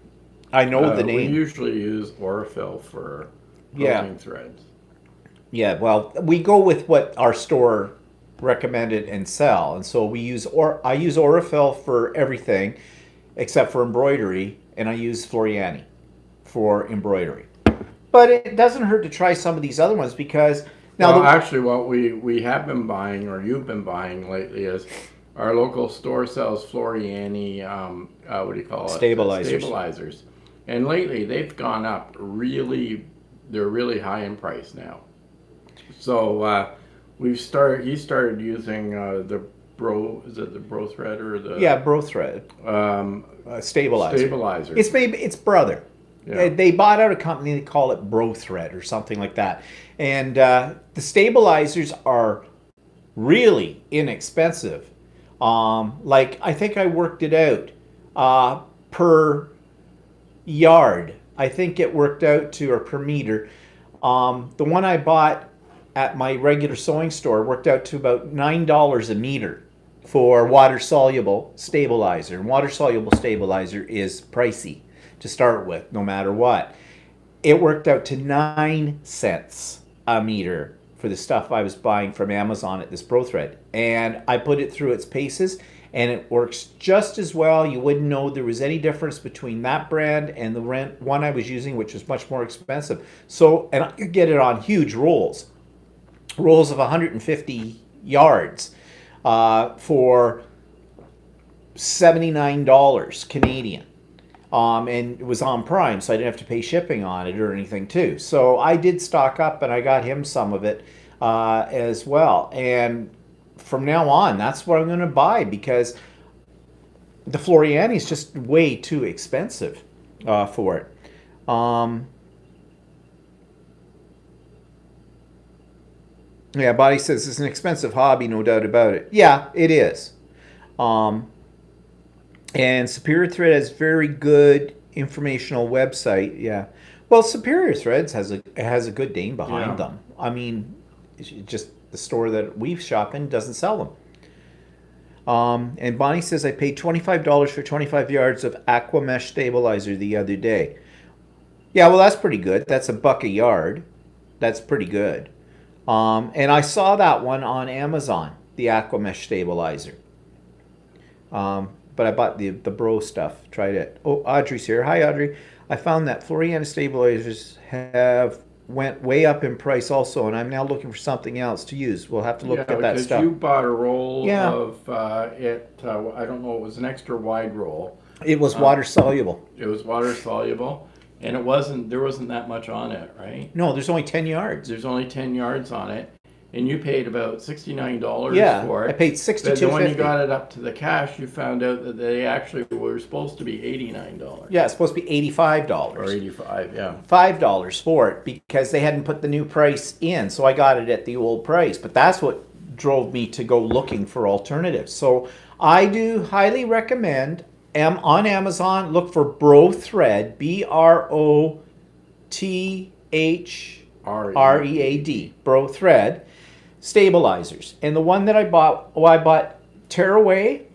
S1: I know the name.
S2: We usually use Orifil for quilting threads.
S1: Yeah, well, we go with what our store recommend it and sell. And so I use Orifel for everything except for embroidery, and I use Floriani for embroidery. But it doesn't hurt to try some of these other ones because
S2: Well, actually, what we have been buying, or you've been buying lately, is our local store sells Floriani, what do you call it? Stabilizers. And lately, they've gone up really, they're really high in price now. So he started using is it the Bro Thread or the...
S1: Yeah, Bro Thread. Stabilizer.
S2: Stabilizer.
S1: It's brother.
S2: Yeah.
S1: They bought out a company, they call it Bro Thread or something like that. And the stabilizers are really inexpensive. Like, I think I worked it out per yard. I think it worked out to, or per meter. The one I bought at my regular sewing store worked out to about $9 a meter for water-soluble stabilizer. And water-soluble stabilizer is pricey to start with, no matter what. It worked out to 9 cents a meter for the stuff I was buying from Amazon at this Bro Thread. And I put it through its paces, and it works just as well. You wouldn't know there was any difference between that brand and the one I was using, which was much more expensive. So, and I could get it on huge rolls of 150 yards for $79 Canadian. And it was on Prime, so I didn't have to pay shipping on it or anything too. So I did stock up, and I got him some of it as well. And from now on, that's what I'm going to buy, because the Floriani is just way too expensive for it. Yeah, Bonnie says it's an expensive hobby, no doubt about it. Yeah, it is. And Superior Thread has very good informational website. Yeah. Well, Superior Threads has a good name behind them. I mean, it's just the store that we shop in doesn't sell them. And Bonnie says, I paid $25 for 25 yards of Aqua Mesh stabilizer the other day. Yeah, well, that's pretty good. That's $1 a yard. That's pretty good. And I saw that one on Amazon, the Aqua Mesh stabilizer. But I bought the Bro stuff. Tried it. Oh, Audrey's here. Hi, Audrey. I found that Floriani stabilizers have went way up in price also, and I'm now looking for something else to use. We'll have to look at that stuff.
S2: You bought a roll of it. I don't know. It was an extra wide roll.
S1: It was water soluble.
S2: It was water soluble, and it wasn't. There wasn't that much on it, right?
S1: No, there's only 10 yards.
S2: There's only 10 yards on it. And you paid about $69 for it.
S1: I paid $62.50.
S2: But when you got it up to the cash, you found out that they actually were supposed to be $89.
S1: Yeah, it's supposed to be $85.
S2: Or $85, yeah.
S1: $5 for it because they hadn't put the new price in, so I got it at the old price. But that's what drove me to go looking for alternatives. So I do highly recommend on Amazon, look for Bro Thread, BROTHREAD, Bro Thread. Stabilizers. And the one that I bought Tearaway,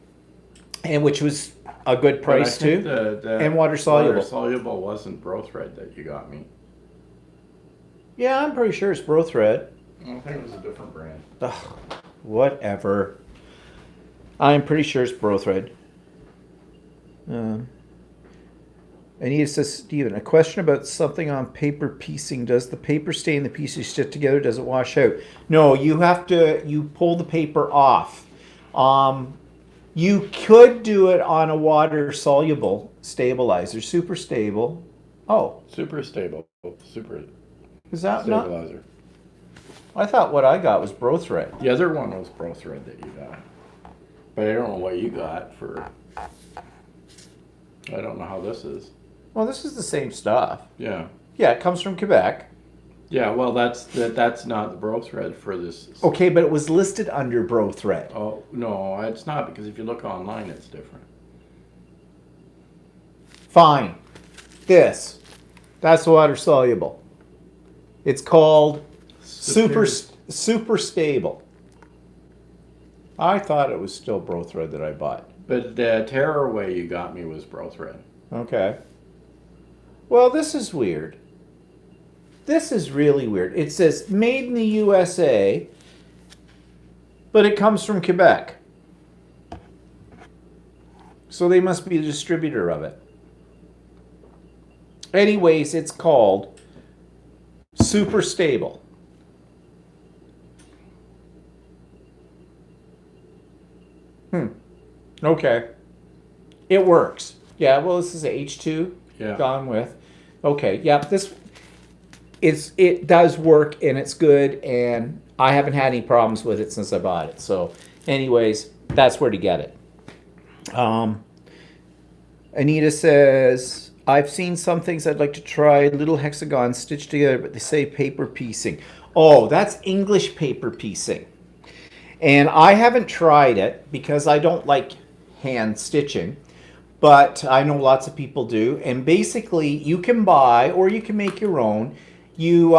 S1: and which was a good price too, and water soluble.
S2: Water soluble wasn't Bro Thread that you got me.
S1: Yeah, I'm pretty sure it's Bro Thread.
S2: I think it was a different brand.
S1: Ugh, whatever. I'm pretty sure it's Bro Thread. Anita says, Stephen, a question about something on paper piecing. Does the paper stay in the piece you stitch together? Does it wash out? No, you pull the paper off. You could do it on a water-soluble stabilizer. Super stable. Oh.
S2: Super stable. Super
S1: Is that
S2: stabilizer.
S1: Not? I thought what I got was Bro Thread.
S2: The other one was Bro Thread that you got. But I don't know what you got for... I don't know how this is.
S1: Well, this is the same stuff.
S2: Yeah.
S1: Yeah, it comes from Quebec.
S2: Yeah, well, that's not the Bro Thread for this.
S1: Okay, but it was listed under Bro Thread.
S2: Oh, no, it's not, because if you look online, it's different.
S1: Fine. That's water soluble. It's called super stable. I thought it was still Bro Thread that I bought.
S2: But the Tearaway you got me was Bro Thread.
S1: Okay. Well, this is weird. This is really weird. It says made in the USA. But it comes from Quebec. So they must be the distributor of it. Anyways, it's called Super Stable. Okay. It works. Yeah, well, this is a H2 gone with. Okay, yeah, it does work and it's good, and I haven't had any problems with it since I bought it. So anyways, that's where to get it. Anita says, I've seen some things I'd like to try, little hexagons stitched together, but they say paper piecing. Oh, that's English paper piecing. And I haven't tried it because I don't like hand stitching, but I know lots of people do. And basically, you can buy or you can make your own. You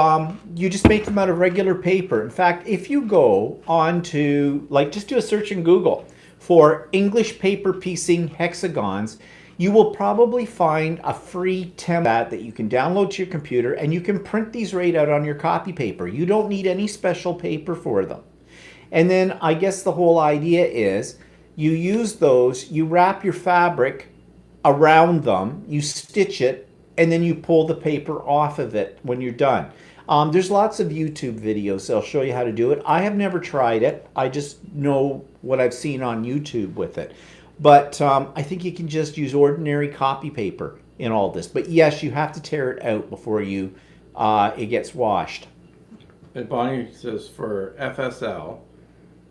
S1: just make them out of regular paper. In fact, if you go on to, like, just do a search in Google for English paper piecing hexagons, you will probably find a free template that you can download to your computer, and you can print these right out on your copy paper. You don't need any special paper for them. And then I guess the whole idea is you use those, you wrap your fabric around them, you stitch it, and then you pull the paper off of it when you're done. There's lots of YouTube videos that'll show you how to do it. I have never tried it. I just know what I've seen on YouTube with it. But I think you can just use ordinary copy paper in all this. But yes, you have to tear it out before you it gets washed.
S2: And Bonnie says for FSL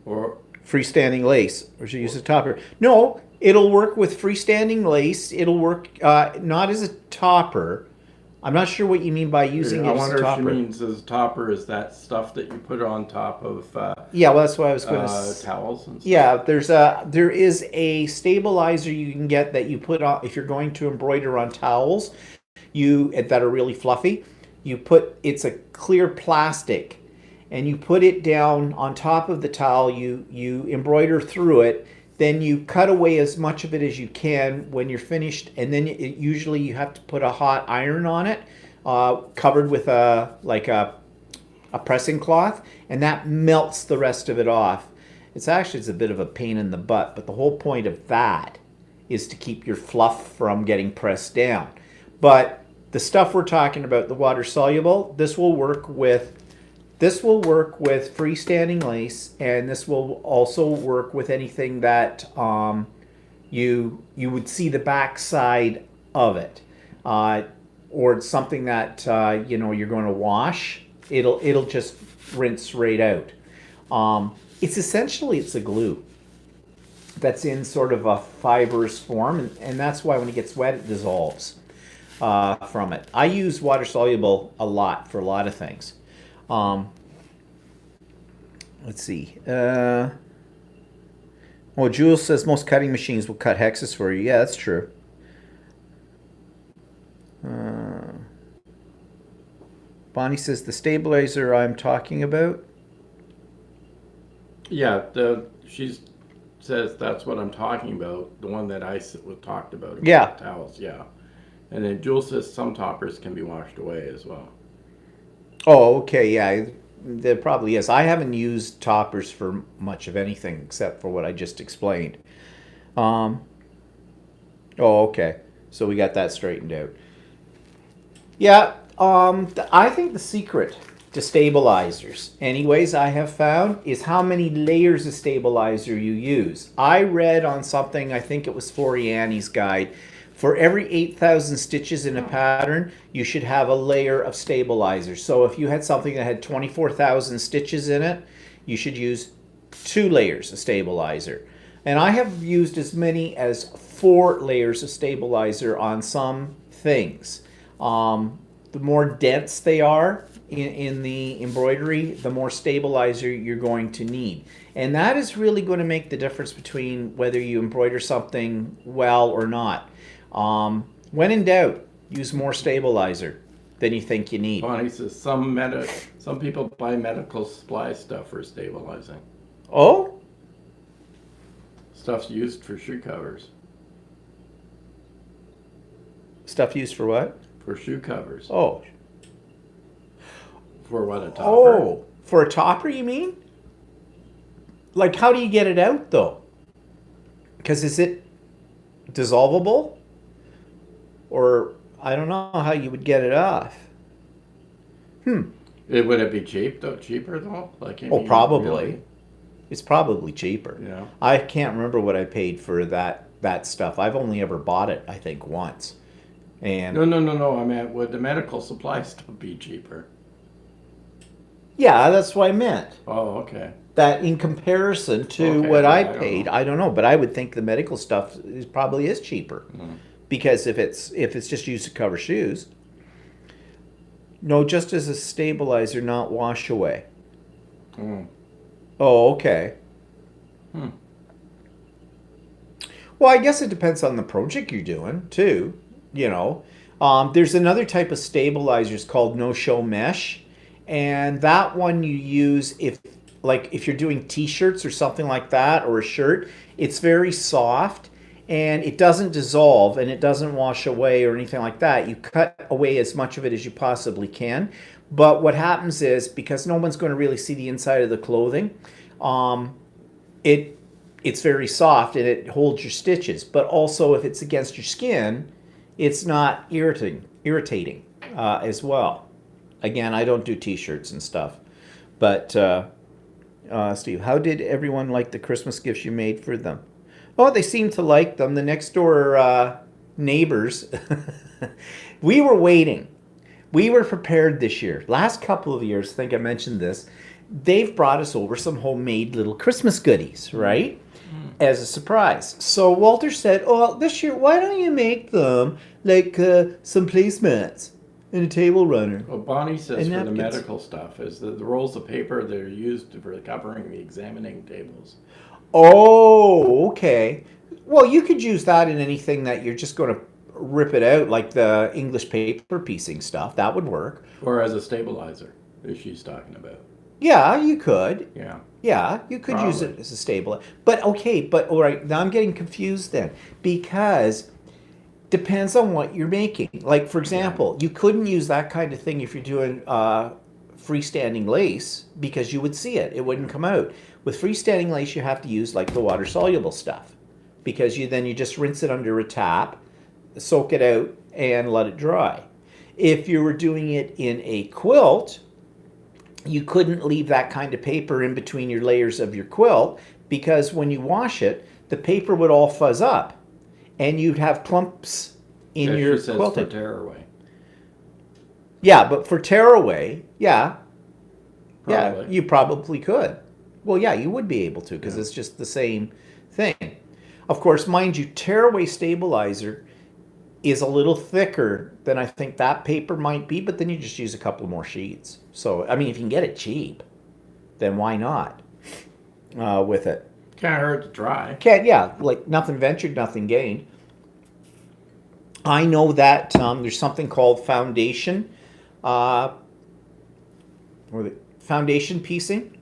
S2: or
S1: freestanding lace, or should you use a topper? No, it'll work with freestanding lace. It'll work not as a topper. I'm not sure what you mean by using it as a topper.
S2: I wonder if she means as a topper is that stuff that you put on top of
S1: yeah, well, that's what I was going to
S2: towels and stuff.
S1: Yeah, there is a stabilizer you can get that you put on if you're going to embroider on towels that are really fluffy. It's a clear plastic, and you put it down on top of the towel, you embroider through it, then you cut away as much of it as you can when you're finished, and then usually you have to put a hot iron on it, covered with a pressing cloth, and that melts the rest of it off. It's a bit of a pain in the butt, but the whole point of that is to keep your fluff from getting pressed down. But the stuff we're talking about, the water soluble, this will work with freestanding lace, and this will also work with anything that you would see the back side of it, or it's something that you're going to wash. It'll just rinse right out. It's a glue that's in sort of a fibrous form, and that's why when it gets wet it dissolves from it. I use water soluble a lot for a lot of things. Let's see. Jules says most cutting machines will cut hexes for you. Yeah, that's true. Bonnie says the stabilizer I'm talking about.
S2: Yeah, she says that's what I'm talking about. The one that I talked about.
S1: Yeah.
S2: Towels, yeah. And then Jules says some toppers can be washed away as well.
S1: Oh, okay, yeah. There probably is. I haven't used toppers for much of anything except for what I just explained. Oh, okay. So we got that straightened out. Yeah, I think the secret to stabilizers, anyways, I have found, is how many layers of stabilizer you use. I read on something, I think it was Floriani's guide, for every 8,000 stitches in a pattern, you should have a layer of stabilizer. So if you had something that had 24,000 stitches in it, you should use 2 layers of stabilizer. And I have used as many as 4 layers of stabilizer on some things. The more dense they are in the embroidery, the more stabilizer you're going to need. And that is really going to make the difference between whether you embroider something well or not. When in doubt, use more stabilizer than you think you need.
S2: Bonnie says some people buy medical supply stuff for stabilizing.
S1: Oh?
S2: Stuff's used for shoe covers.
S1: Stuff used for what?
S2: For shoe covers.
S1: Oh.
S2: For what, a topper?
S1: Oh, for a topper you mean? Like, how do you get it out, though? Because is it dissolvable? Or I don't know how you would get it off.
S2: Would it be cheaper though? Like, I
S1: Oh,
S2: mean,
S1: probably.
S2: really?
S1: It's probably cheaper.
S2: Yeah.
S1: I can't remember what I paid for that stuff. I've only ever bought it, I think, once. And
S2: No. I mean, would the medical supply stuff be cheaper?
S1: yeah, that's what I meant.
S2: Oh, okay.
S1: That in comparison to
S2: Okay,
S1: what
S2: yeah,
S1: I
S2: I don't
S1: paid,
S2: know.
S1: I don't know, but I would think the medical stuff probably is cheaper
S2: Mm.
S1: because if it's just used to cover shoes, no, just as a stabilizer, not wash away.
S2: Mm.
S1: Oh, okay.
S2: Hmm.
S1: Well, I guess it depends on the project you're doing too. You know, there's another type of stabilizers called no-show mesh, and that one you use if you're doing t-shirts or something like that or a shirt. It's very soft and it doesn't dissolve and it doesn't wash away or anything like that. You cut away as much of it as you possibly can. But what happens is because no one's going to really see the inside of the clothing, um, it it's very soft and it holds your stitches. But also, if it's against your skin, it's not irritating as well. Again, I don't do T-shirts and stuff, but Steve, how did everyone like the Christmas gifts you made for them? Oh, they seemed to like them. The next door neighbors, we were waiting. We were prepared this year. Last couple of years, I think I mentioned this, they've brought us over some homemade little Christmas goodies, right? As a surprise. So Walter said, oh, this year, why don't you make them like some placemats and a table runner?
S2: What Bonnie says
S1: And
S2: for the
S1: napkins.
S2: medical stuff is that the rolls of paper that are used for covering the examining tables.
S1: Oh, okay. Well, you could use that in anything that you're just going to rip it out, like the English paper piecing stuff. That would work.
S2: Or as a stabilizer, as she's talking about.
S1: Yeah, you could.
S2: Yeah.
S1: Yeah, you could use
S2: Probably.
S1: it as a stabilizer. But okay, but all right, now I'm getting confused then because depends on what you're making. Like for example, you couldn't use that kind of thing if you're doing freestanding lace because you would see it. It wouldn't come out. With freestanding lace, you have to use like the water soluble stuff because you just rinse it under a tap, soak it out, and let it dry. If you were doing it in a quilt, you couldn't leave that kind of paper in between your layers of your quilt because when you wash it, the paper would all fuzz up and you'd have clumps in
S2: Yeah,
S1: your
S2: she says
S1: quilting.
S2: for tearaway.
S1: Yeah, but for tearaway, yeah,
S2: Probably.
S1: you probably could. Well, yeah, you would be able to because
S2: Yeah.
S1: it's just the same thing. Of course, mind you, tearaway stabilizer is a little thicker than I think that paper might be, but then you just use a couple more sheets. So, I mean, if you can get it cheap, then why not with it?
S2: Can't hurt to try.
S1: Can't, yeah, like nothing ventured, nothing gained. I know that there's something called foundation, or the foundation piecing,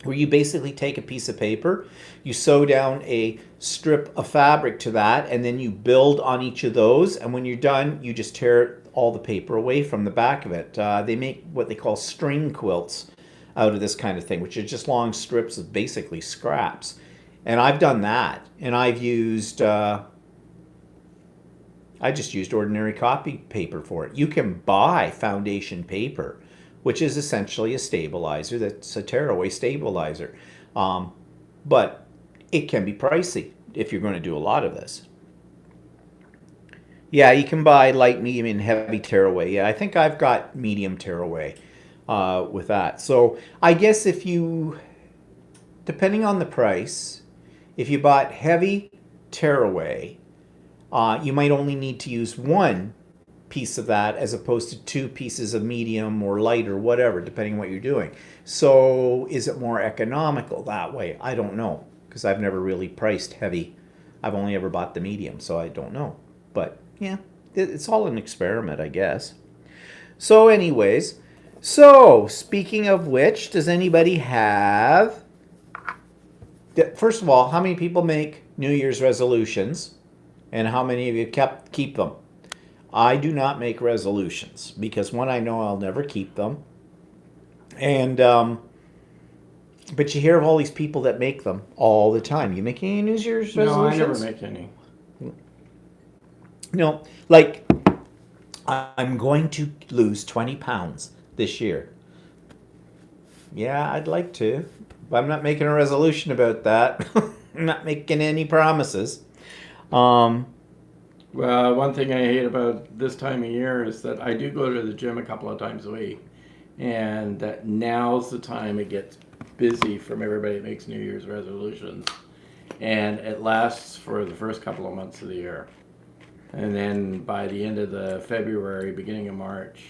S1: where you basically take a piece of paper, you sew down a strip of fabric to that, and then you build on each of those. And when you're done, you just tear all the paper away from the back of it. They make what they call string quilts out of this kind of thing, which are just long strips of basically scraps. And I've done that, and I've used. I just used ordinary copy paper for it. You can buy foundation paper, which is essentially a stabilizer that's a tearaway stabilizer. But it can be pricey if you're going to do a lot of this. Yeah, you can buy light, medium, and heavy tearaway. Yeah, I think I've got medium tearaway with that. So I guess depending on the price, if you bought heavy tearaway, you might only need to use one piece of that as opposed to two pieces of medium or light or whatever, depending on what you're doing. So is it more economical that way? I don't know because I've never really priced heavy. I've only ever bought the medium, so I don't know. But yeah, it's all an experiment, I guess. So anyways, speaking of which, does anybody have... First of all, how many people make New Year's resolutions? And how many of you keep them? I do not make resolutions because one, I know I'll never keep them. And But you hear of all these people that make them all the time. You make any New Year's resolutions?
S2: No, I never make any.
S1: No, like, I'm going to lose 20 pounds this year. Yeah, I'd like to. But I'm not making a resolution about that. I'm not making any promises.
S2: Well, one thing I hate about this time of year is that I do go to the gym a couple of times a week. And that now's the time it gets busy from everybody that makes New Year's resolutions. And it lasts for the first couple of months of the year. And then by the end of the February, beginning of March,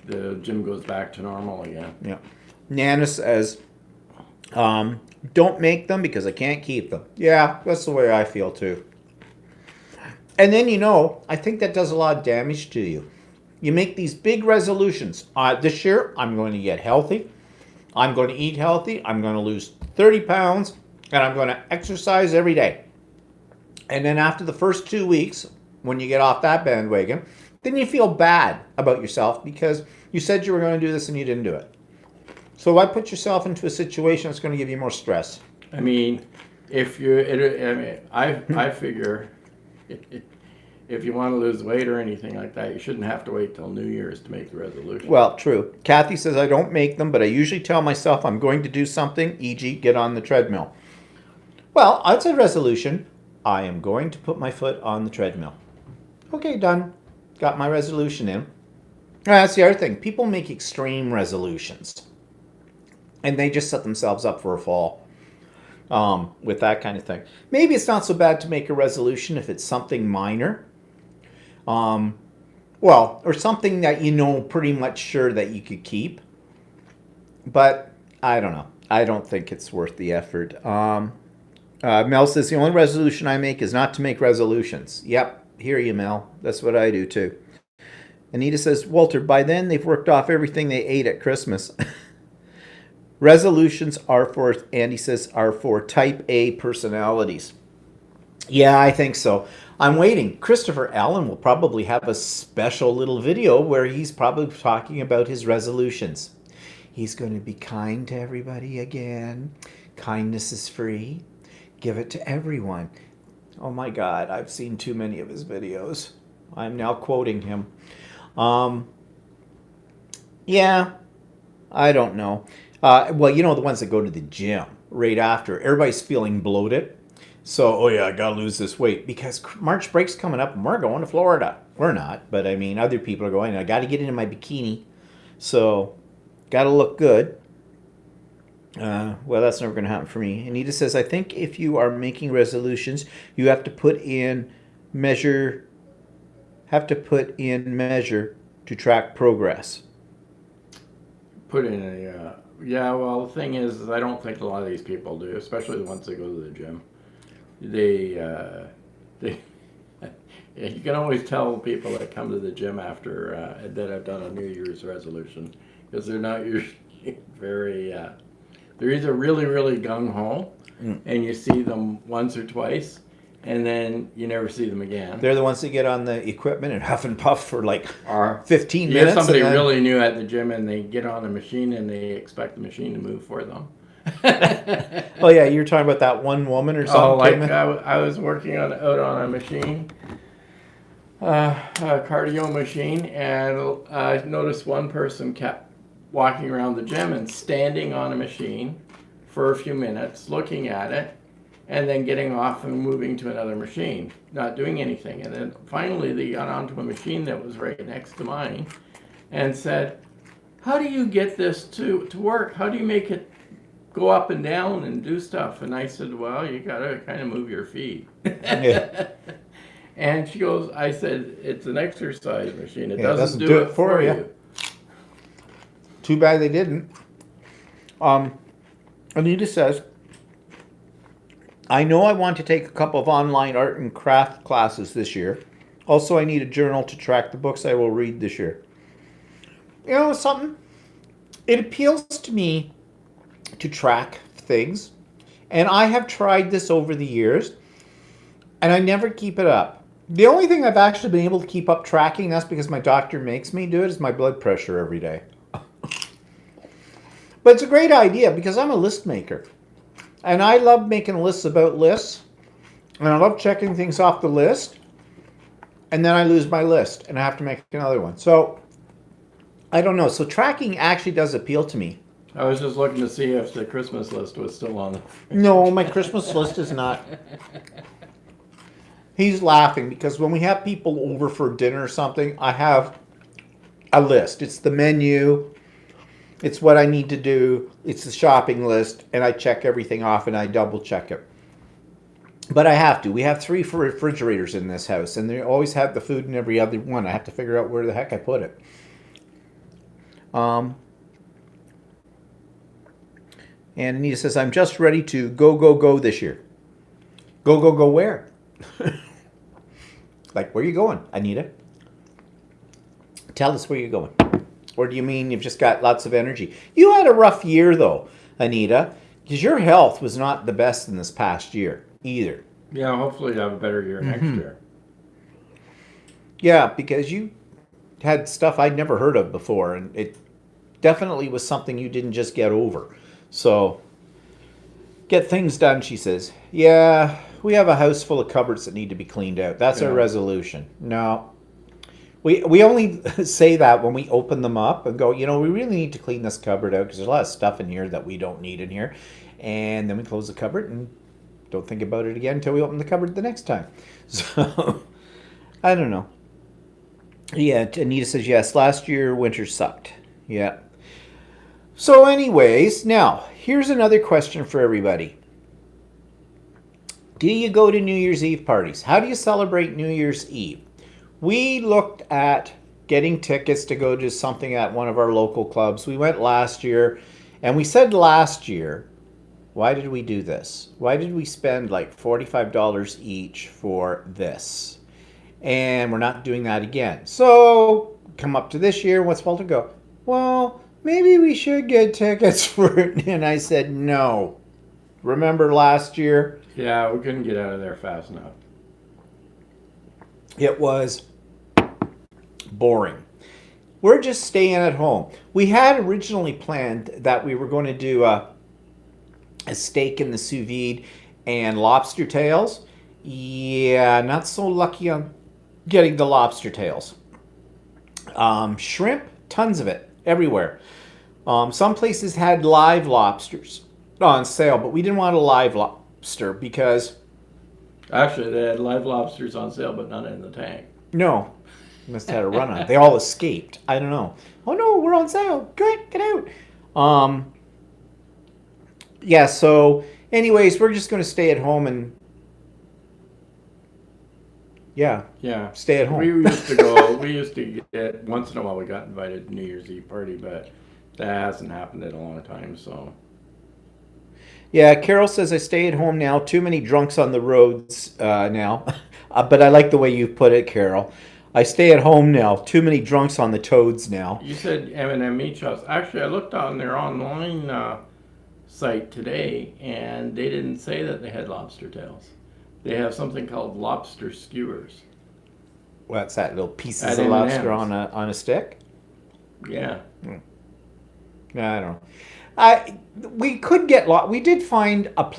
S2: the gym goes back to normal again.
S1: Yeah. Nana says, don't make them because I can't keep them. Yeah, that's the way I feel too. And then, I think that does a lot of damage to you. You make these big resolutions. This year, I'm going to get healthy. I'm going to eat healthy. I'm going to lose 30 pounds. And I'm going to exercise every day. And then after the first 2 weeks, when you get off that bandwagon, then you feel bad about yourself because you said you were going to do this and you didn't do it. So why put yourself into a situation that's going to give you more stress?
S2: I mean, if you, I figure if you want to lose weight or anything like that, you shouldn't have to wait till New Year's to make the resolution.
S1: Well, true. Kathy says I don't make them, but I usually tell myself I'm going to do something, e.g. get on the treadmill. Well, I'd say resolution. I am going to put my foot on the treadmill. Okay, done. Got my resolution in. That's the other thing. People make extreme resolutions. And they just set themselves up for a fall with that kind of thing. Maybe it's not so bad to make a resolution if it's something minor. Or something that pretty much sure that you could keep. But I don't know. I don't think it's worth the effort. Mel says, the only resolution I make is not to make resolutions. Yep, hear you, Mel. That's what I do, too. Anita says, Walter, by then they've worked off everything they ate at Christmas. Resolutions Andy says, are for type A personalities. Yeah, I think so. I'm waiting. Christopher Allen will probably have a special little video where he's probably talking about his resolutions. He's going to be kind to everybody again. Kindness is free. Give it to everyone. Oh my God, I've seen too many of his videos. I'm now quoting him. Yeah, I don't know. The ones that go to the gym right after, everybody's feeling bloated. So, I got to lose this weight because March break's coming up and we're going to Florida. We're not, but other people are going. I got to get into my bikini. So, got to look good. That's never going to happen for me. Anita says, I think if you are making resolutions, you have to put in measure to track progress.
S2: The thing is I don't think a lot of these people do, especially the ones that go to the gym. They you can always tell people that come to the gym after that have done a New Year's resolution because they're not usually very they're either really, really gung-ho and you see them once or twice and then you never see them again.
S1: They're the ones that get on the equipment and huff and puff for 15 minutes.
S2: You get somebody really new at the gym and they get on a machine and they expect the machine to move for them.
S1: Oh yeah, you're talking about that one woman or something?
S2: I was working out on a machine, a cardio machine, and I noticed one person kept walking around the gym and standing on a machine for a few minutes, looking at it, and then getting off and moving to another machine, not doing anything. And then finally they got onto a machine that was right next to mine and said, how do you get this to work? How do you make it go up and down and do stuff? And I said, well, you got to kind of move your feet. Yeah. And she goes, I said, it's an exercise machine. It doesn't do it for you.
S1: Too bad they didn't. Anita says, I know I want to take a couple of online art and craft classes this year. Also, I need a journal to track the books I will read this year. You know something? It appeals to me to track things, and I have tried this over the years, and I never keep it up. The only thing I've actually been able to keep up tracking, that's because my doctor makes me do it, is my blood pressure every day. But it's a great idea because I'm a list maker. And I love making lists about lists. And I love checking things off the list. And then I lose my list and I have to make another one. So, I don't know. So tracking actually does appeal to me.
S2: I was just looking to see if the Christmas list was still on.
S1: No, my Christmas list is not. He's laughing because when we have people over for dinner or something, I have a list. It's the menu. It's what I need to do. It's the shopping list. And I check everything off and I double check it. But I have to. We have 3 refrigerators in this house. And they always have the food in every other one. I have to figure out where the heck I put it. And Anita says, I'm just ready to go this year. Go where? Like, where are you going, Anita? Tell us where you're going. Or do you mean you've just got lots of energy? You had a rough year, though, Anita, because your health was not the best in this past year either.
S2: Yeah, hopefully you have a better year next year.
S1: Yeah, because you had stuff I'd never heard of before, and it definitely was something you didn't just get over. So, get things done, she says. Yeah, we have a house full of cupboards that need to be cleaned out. That's our resolution. No. We only say that when we open them up and go, we really need to clean this cupboard out because there's a lot of stuff in here that we don't need in here. And then we close the cupboard and don't think about it again until we open the cupboard the next time. So, I don't know. Yeah, Anita says, yes, last year winter sucked. Yeah. So anyways, now, here's another question for everybody. Do you go to New Year's Eve parties? How do you celebrate New Year's Eve? We looked at getting tickets to go to something at one of our local clubs. We went last year, and we said last year, why did we do this? Why did we spend like $45 each for this? And we're not doing that again. So, come up to this year, what's Walter go? Well, maybe we should get tickets for it. And I said, no. Remember last year?
S2: Yeah, we couldn't get out of there fast enough.
S1: It was boring. We're just staying at home. We had originally planned that we were going to do a steak in the sous vide and lobster tails. Yeah, not so lucky on getting the lobster tails. Shrimp, tons of it, everywhere. Some places had live lobsters on sale, but we didn't want a live lobster because...
S2: Actually, they had live lobsters on sale, but none in the tank.
S1: No. Must have had a run on it. They all escaped. I don't know. Oh no, we're on sale. Great, get out. Yeah, so anyways, we're just going to stay at home and yeah, stay at home.
S2: We used to go, get, once in a while we got invited to New Year's Eve party, but that hasn't happened in a long time, so.
S1: Yeah, Carol says, I stay at home now. Too many drunks on the roads now. But I like the way you put it, Carol. I stay at home now. Too many drunks on the toads now.
S2: You said M&M Meat Shops. Actually, I looked on their online site today, and they didn't say that they had lobster tails. They have something called lobster skewers.
S1: What's that, little pieces of lobster on a stick?
S2: Yeah.
S1: No, I don't know. We could get we did find a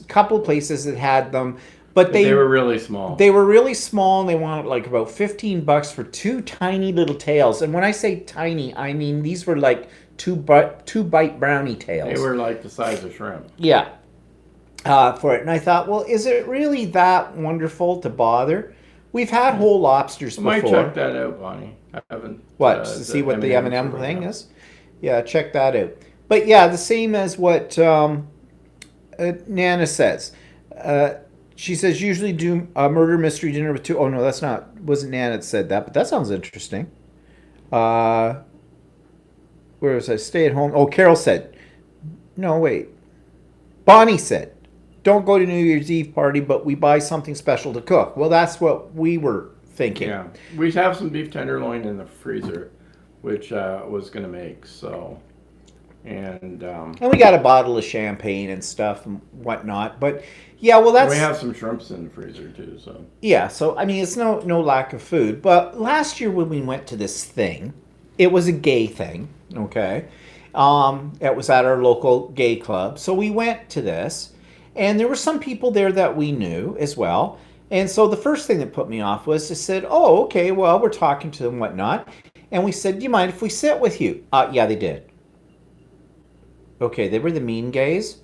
S1: couple places that had them, but they
S2: were really small.
S1: They were really small, and they wanted like about $15 for 2 tiny little tails. And when I say tiny, I mean these were like two bite brownie tails.
S2: They were like the size of shrimp.
S1: Yeah, for it. And I thought, well, is it really that wonderful to bother? We've had whole lobsters before.
S2: I might check that out, Bonnie. I haven't.
S1: What, to see what the M&M thing is? Yeah, check that out. But yeah, the same as what Nana says. She says, usually do a murder mystery dinner with 2. Oh, no, wasn't Nana that said that, but that sounds interesting. Where was I? Stay at home. Oh, Carol said. No, wait. Bonnie said, don't go to New Year's Eve party, but we buy something special to cook. Well, that's what we were thinking.
S2: Yeah, we have some beef tenderloin in the freezer, which was going to make, so... And
S1: we got a bottle of champagne and stuff and whatnot. But yeah, well, that's...
S2: We have some shrimps in the freezer too, so...
S1: Yeah, so, I mean, it's no lack of food. But last year when we went to this thing, it was a gay thing, okay? It was at our local gay club. So we went to this, and there were some people there that we knew as well. And so the first thing that put me off was they said, oh, okay, well, we're talking to them and whatnot. And we said, do you mind if we sit with you? Yeah, they did. Okay, they were the mean gays.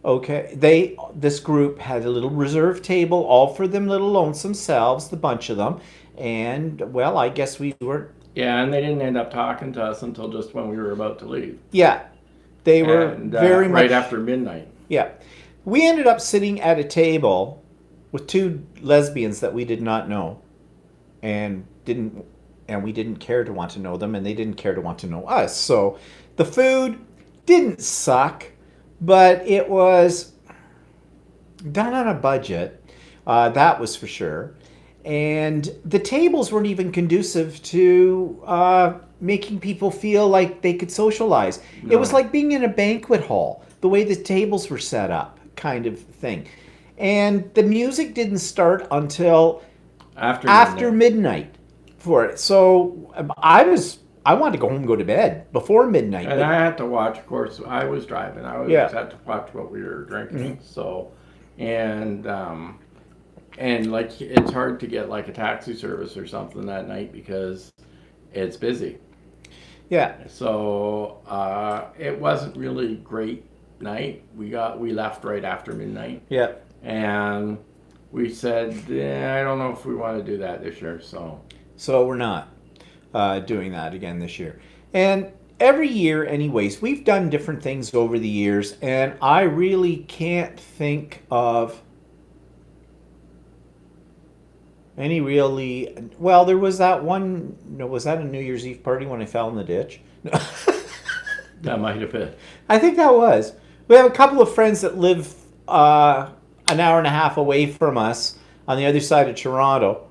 S1: Okay, this group had a little reserved table all for them little lonesome selves, the bunch of them. And, well, I guess we were.
S2: Yeah, and they didn't end up talking to us until just when we were about to leave.
S1: Yeah, they were
S2: And,
S1: very much.
S2: right after midnight.
S1: Yeah. We ended up sitting at a table with two lesbians that we did not know and we didn't care to want to know them, and they didn't care to want to know us. So the food didn't suck, but it was done on a budget. That was for sure. And the tables weren't even conducive to making people feel like they could socialize.
S2: No.
S1: It was like being in a banquet hall, the way the tables were set up, kind of thing. And the music didn't start until after midnight for it. So I wanted to go home and go to bed before midnight.
S2: And I had to watch, of course, I was driving. I was had to watch what we were drinking.
S1: Mm-hmm.
S2: So, and like it's hard to get like a taxi service or something that night because it's busy.
S1: Yeah.
S2: So it wasn't really great night. We left right after midnight.
S1: Yeah.
S2: And we said, I don't know if we want to do that this year.
S1: So we're not doing that again this year. And every year, anyways, we've done different things over the years, and I really can't think of any really. Well, there was that one. No, was that a New Year's Eve party when I fell in the ditch?
S2: That might have been.
S1: I think that was. We have a couple of friends that live an hour and a half away from us on the other side of Toronto.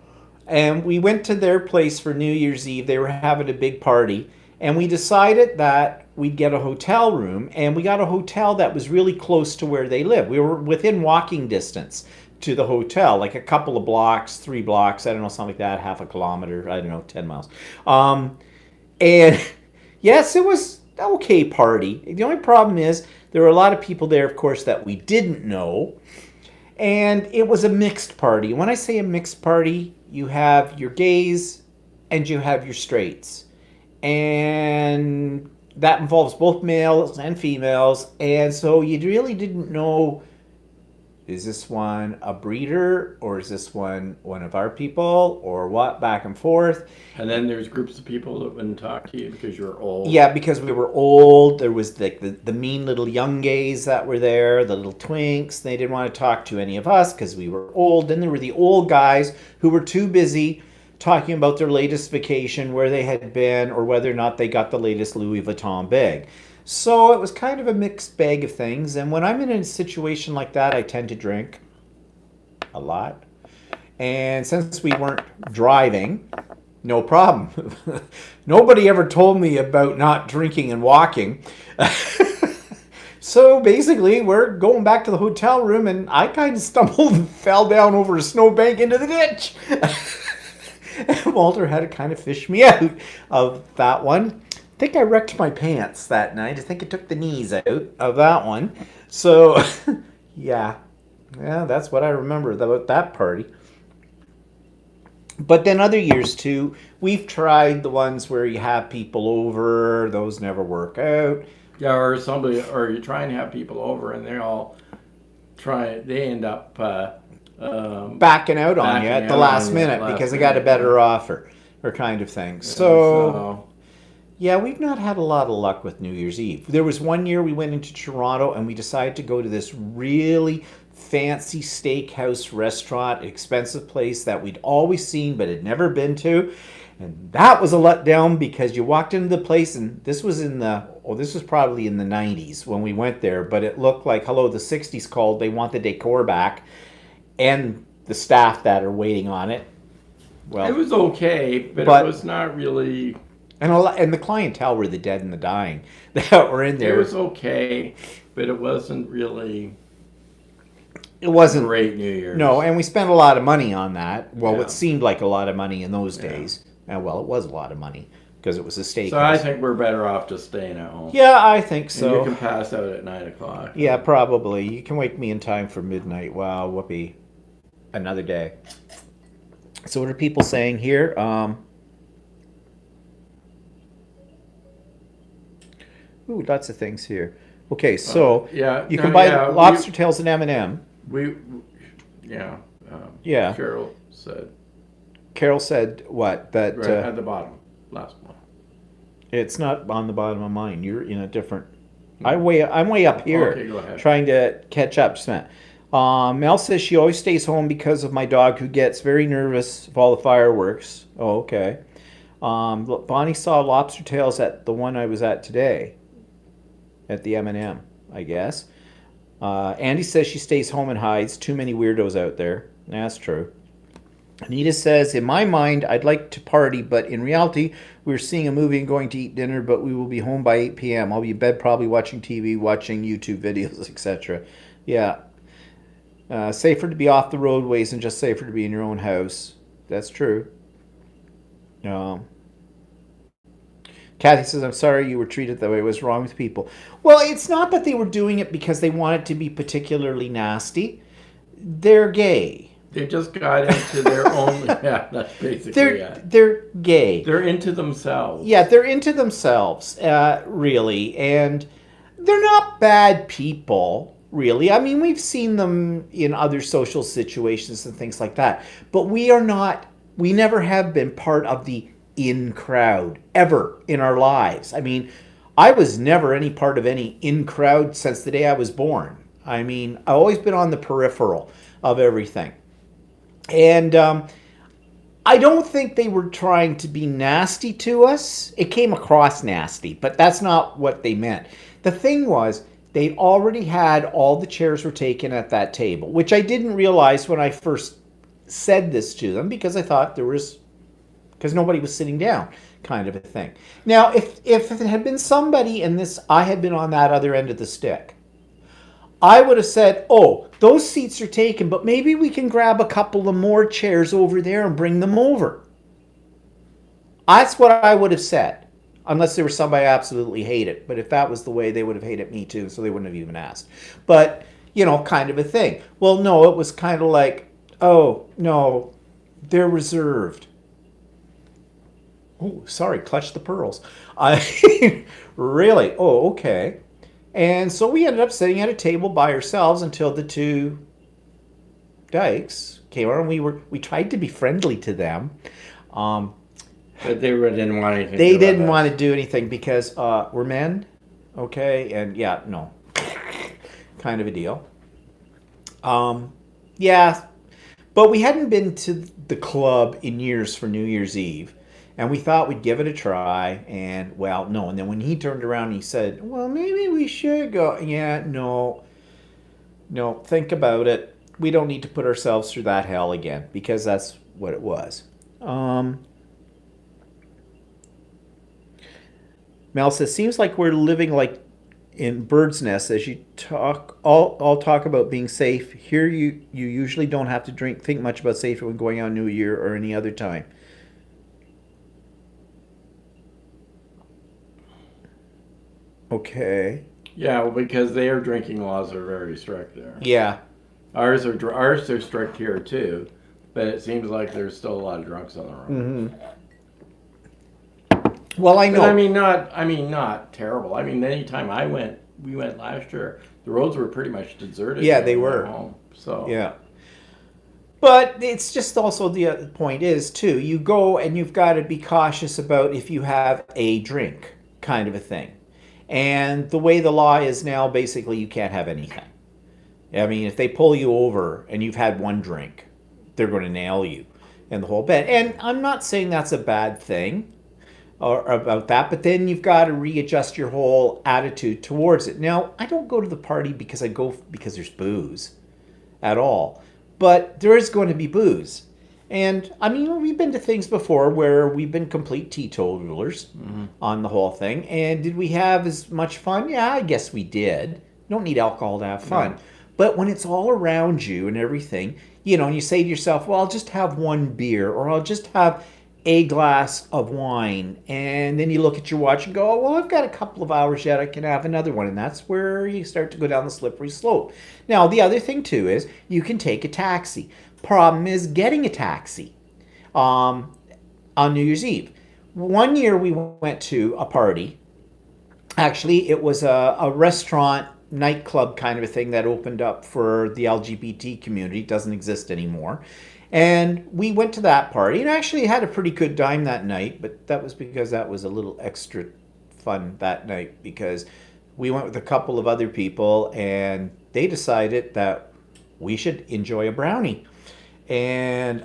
S1: And we went to their place for New Year's Eve. They were having a big party. And we decided that we'd get a hotel room. And we got a hotel that was really close to where they live. We were within walking distance to the hotel, like a couple of blocks, 3 blocks, I don't know, something like that, half a kilometer, I don't know, 10 miles. And yes, it was an okay party. The only problem is there were a lot of people there, of course, that we didn't know. And it was a mixed party. When I say a mixed party, you have your gays and you have your straights. And that involves both males and females. And so you really didn't know, is this one a breeder or is this one of our people or what, back and forth.
S2: And then there's groups of people that wouldn't talk to you because you're old.
S1: Yeah, because we were old. There was the mean little young gays that were there, the little twinks. They didn't want to talk to any of us because we were old. Then there were the old guys who were too busy talking about their latest vacation, where they had been, or whether or not they got the latest Louis Vuitton bag. So it was kind of a mixed bag of things. And when I'm in a situation like that, I tend to drink a lot. And since we weren't driving, no problem. Nobody ever told me about not drinking and walking. So basically, we're going back to the hotel room, and I kind of stumbled and fell down over a snowbank into the ditch. And Walter had to kind of fish me out of that one. I think I wrecked my pants that night. I think it took the knees out of that one. So, yeah, that's what I remember about that party. But then other years too, we've tried the ones where you have people over. Those never work out.
S2: Yeah, or you try and have people over and they end up
S1: backing out on you at the last minute because they got a better offer or kind of thing. So, yeah, we've not had a lot of luck with New Year's Eve. There was one year we went into Toronto and we decided to go to this really fancy steakhouse restaurant, expensive place that we'd always seen but had never been to. And that was a letdown because you walked into the place, and this was probably in the 90s when we went there, but it looked like, hello, the 60s called. They want the decor back and the staff that are waiting on it. Well,
S2: it was okay, but it was not really.
S1: And the clientele were the dead and the dying that were in there.
S2: It was okay, but it wasn't really.
S1: It wasn't
S2: a great New Year's.
S1: No, and we spent a lot of money on that. Well,
S2: Yeah.
S1: It seemed like a lot of money in those days. And well, it was a lot of money because it was a steakhouse.
S2: So I think we're better off just staying at home.
S1: Yeah, I think
S2: And
S1: so.
S2: you can pass out at 9 o'clock.
S1: Yeah, probably. You can wake me in time for midnight. Wow, whoopee. Another day. So what are people saying here? Ooh, lots of things here. Okay, so you can buy lobster tails and M&M.
S2: Yeah.
S1: Yeah. Carol said what? That
S2: Right at the bottom, last one.
S1: it's not on the bottom of mine. You're in a different. I'm way up here,
S2: Okay, go ahead.
S1: trying to catch up. Mel says she always stays home because of my dog, who gets very nervous of all the fireworks. Oh, okay. Bonnie saw lobster tails at the one I was at today, at the M&M, I guess. Andy says she stays home and hides. Too many weirdos out there. That's true. Anita says, in my mind, I'd like to party, but in reality, we're seeing a movie and going to eat dinner, but we will be home by 8 p.m. I'll be in bed probably watching TV, watching YouTube videos, etc. Yeah. Safer to be off the roadways and just safer to be in your own house. That's true. Kathy says, I'm sorry you were treated that way. What's wrong with people? Well, it's not that they were doing it because they wanted to be particularly nasty. They're gay.
S2: They just got into their own. Yeah, that's basically it.
S1: They're gay.
S2: They're into themselves.
S1: Yeah, they're into themselves, really. And they're not bad people, really. I mean, we've seen them in other social situations and things like that. But we never have been part of the in crowd ever in our lives. I mean, I was never any part of any in crowd since the day I was born. I mean, I've always been on the peripheral of everything. And I don't think they were trying to be nasty to us. It came across nasty, but that's not what they meant. The thing was, they already had all the chairs were taken at that table, which I didn't realize when I first said this to them, because I thought because nobody was sitting down, kind of a thing. Now, if it had been somebody in this, I had been on that other end of the stick, I would have said, oh, those seats are taken, but maybe we can grab a couple of more chairs over there and bring them over. That's what I would have said, unless there was somebody I absolutely hated. But if that was the way, they would have hated me too, so they wouldn't have even asked. But, kind of a thing. Well, no, it was kind of like, oh, no, they're reserved. Oh, sorry, clutch the pearls. Really? Oh, okay. And so we ended up sitting at a table by ourselves until the two dykes came on. We tried to be friendly to them.
S2: But they didn't want anything.
S1: They didn't want to do anything because we're men. Okay. And yeah, no. Kind of a deal. Yeah. But we hadn't been to the club in years for New Year's Eve. And we thought we'd give it a try, and, well, no. And then when he turned around, he said, well, maybe we should go. Yeah, no, think about it. We don't need to put ourselves through that hell again, because that's what it was. Mel says, seems like we're living like in bird's nest as you talk, all talk about being safe. Here you usually don't have to think much about safety when going on New Year or any other time. Okay.
S2: Yeah, well, because their drinking laws are very strict there.
S1: Yeah.
S2: Ours are strict here too, but it seems like there's still a lot of drunks on the road.
S1: Mm-hmm. Well, I know.
S2: But I mean, not terrible. I mean, anytime we went last year, the roads were pretty much deserted.
S1: Yeah, they were.
S2: Home, so
S1: yeah. But it's just also the point is too, you go and you've got to be cautious about if you have a drink, kind of a thing. And the way the law is now, basically, you can't have anything. I mean, if they pull you over and you've had one drink, they're going to nail you and the whole bit. And I'm not saying that's a bad thing or about that, but then you've got to readjust your whole attitude towards it. Now, I don't go to the party because I go because there's booze at all. But there is going to be booze. And, I mean, we've been to things before where we've been complete teetotalers on the whole thing. And did we have as much fun? Yeah, I guess we did. You don't need alcohol to have fun. No. But when it's all around you and everything, and you say to yourself, well, I'll just have one beer or I'll just have a glass of wine, and then you look at your watch and go, oh, well, I've got a couple of hours yet, I can have another one. And that's where you start to go down the slippery slope. Now, the other thing too is you can take a taxi. Problem is getting a taxi on New Year's Eve. One year we went to a party. Actually, it was a restaurant nightclub kind of a thing that opened up for the LGBT community. It doesn't exist anymore. And we went to that party and actually had a pretty good time that night, but that was because that was a little extra fun that night because we went with a couple of other people and they decided that we should enjoy a brownie. And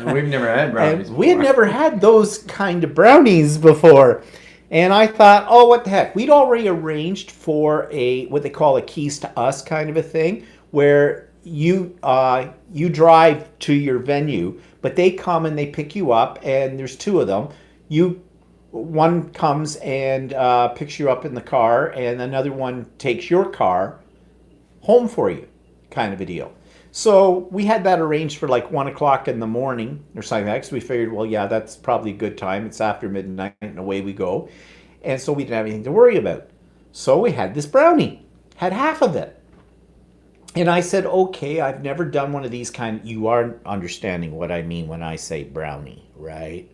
S2: we've never had brownies
S1: before. We had never had those kind of brownies before. And I thought, oh, what the heck? We'd already arranged for a what they call a keys to us kind of a thing, where you drive to your venue, but they come and they pick you up, and there's two of them. One comes and picks you up in the car, and another one takes your car home for you, kind of a deal. So we had that arranged for like 1 o'clock in the morning or something like that. So we figured, well, yeah, that's probably a good time. It's after midnight and away we go. And so we didn't have anything to worry about. So we had this brownie, had half of it. And I said, okay, I've never done one of these kind. You are understanding what I mean when I say brownie, right?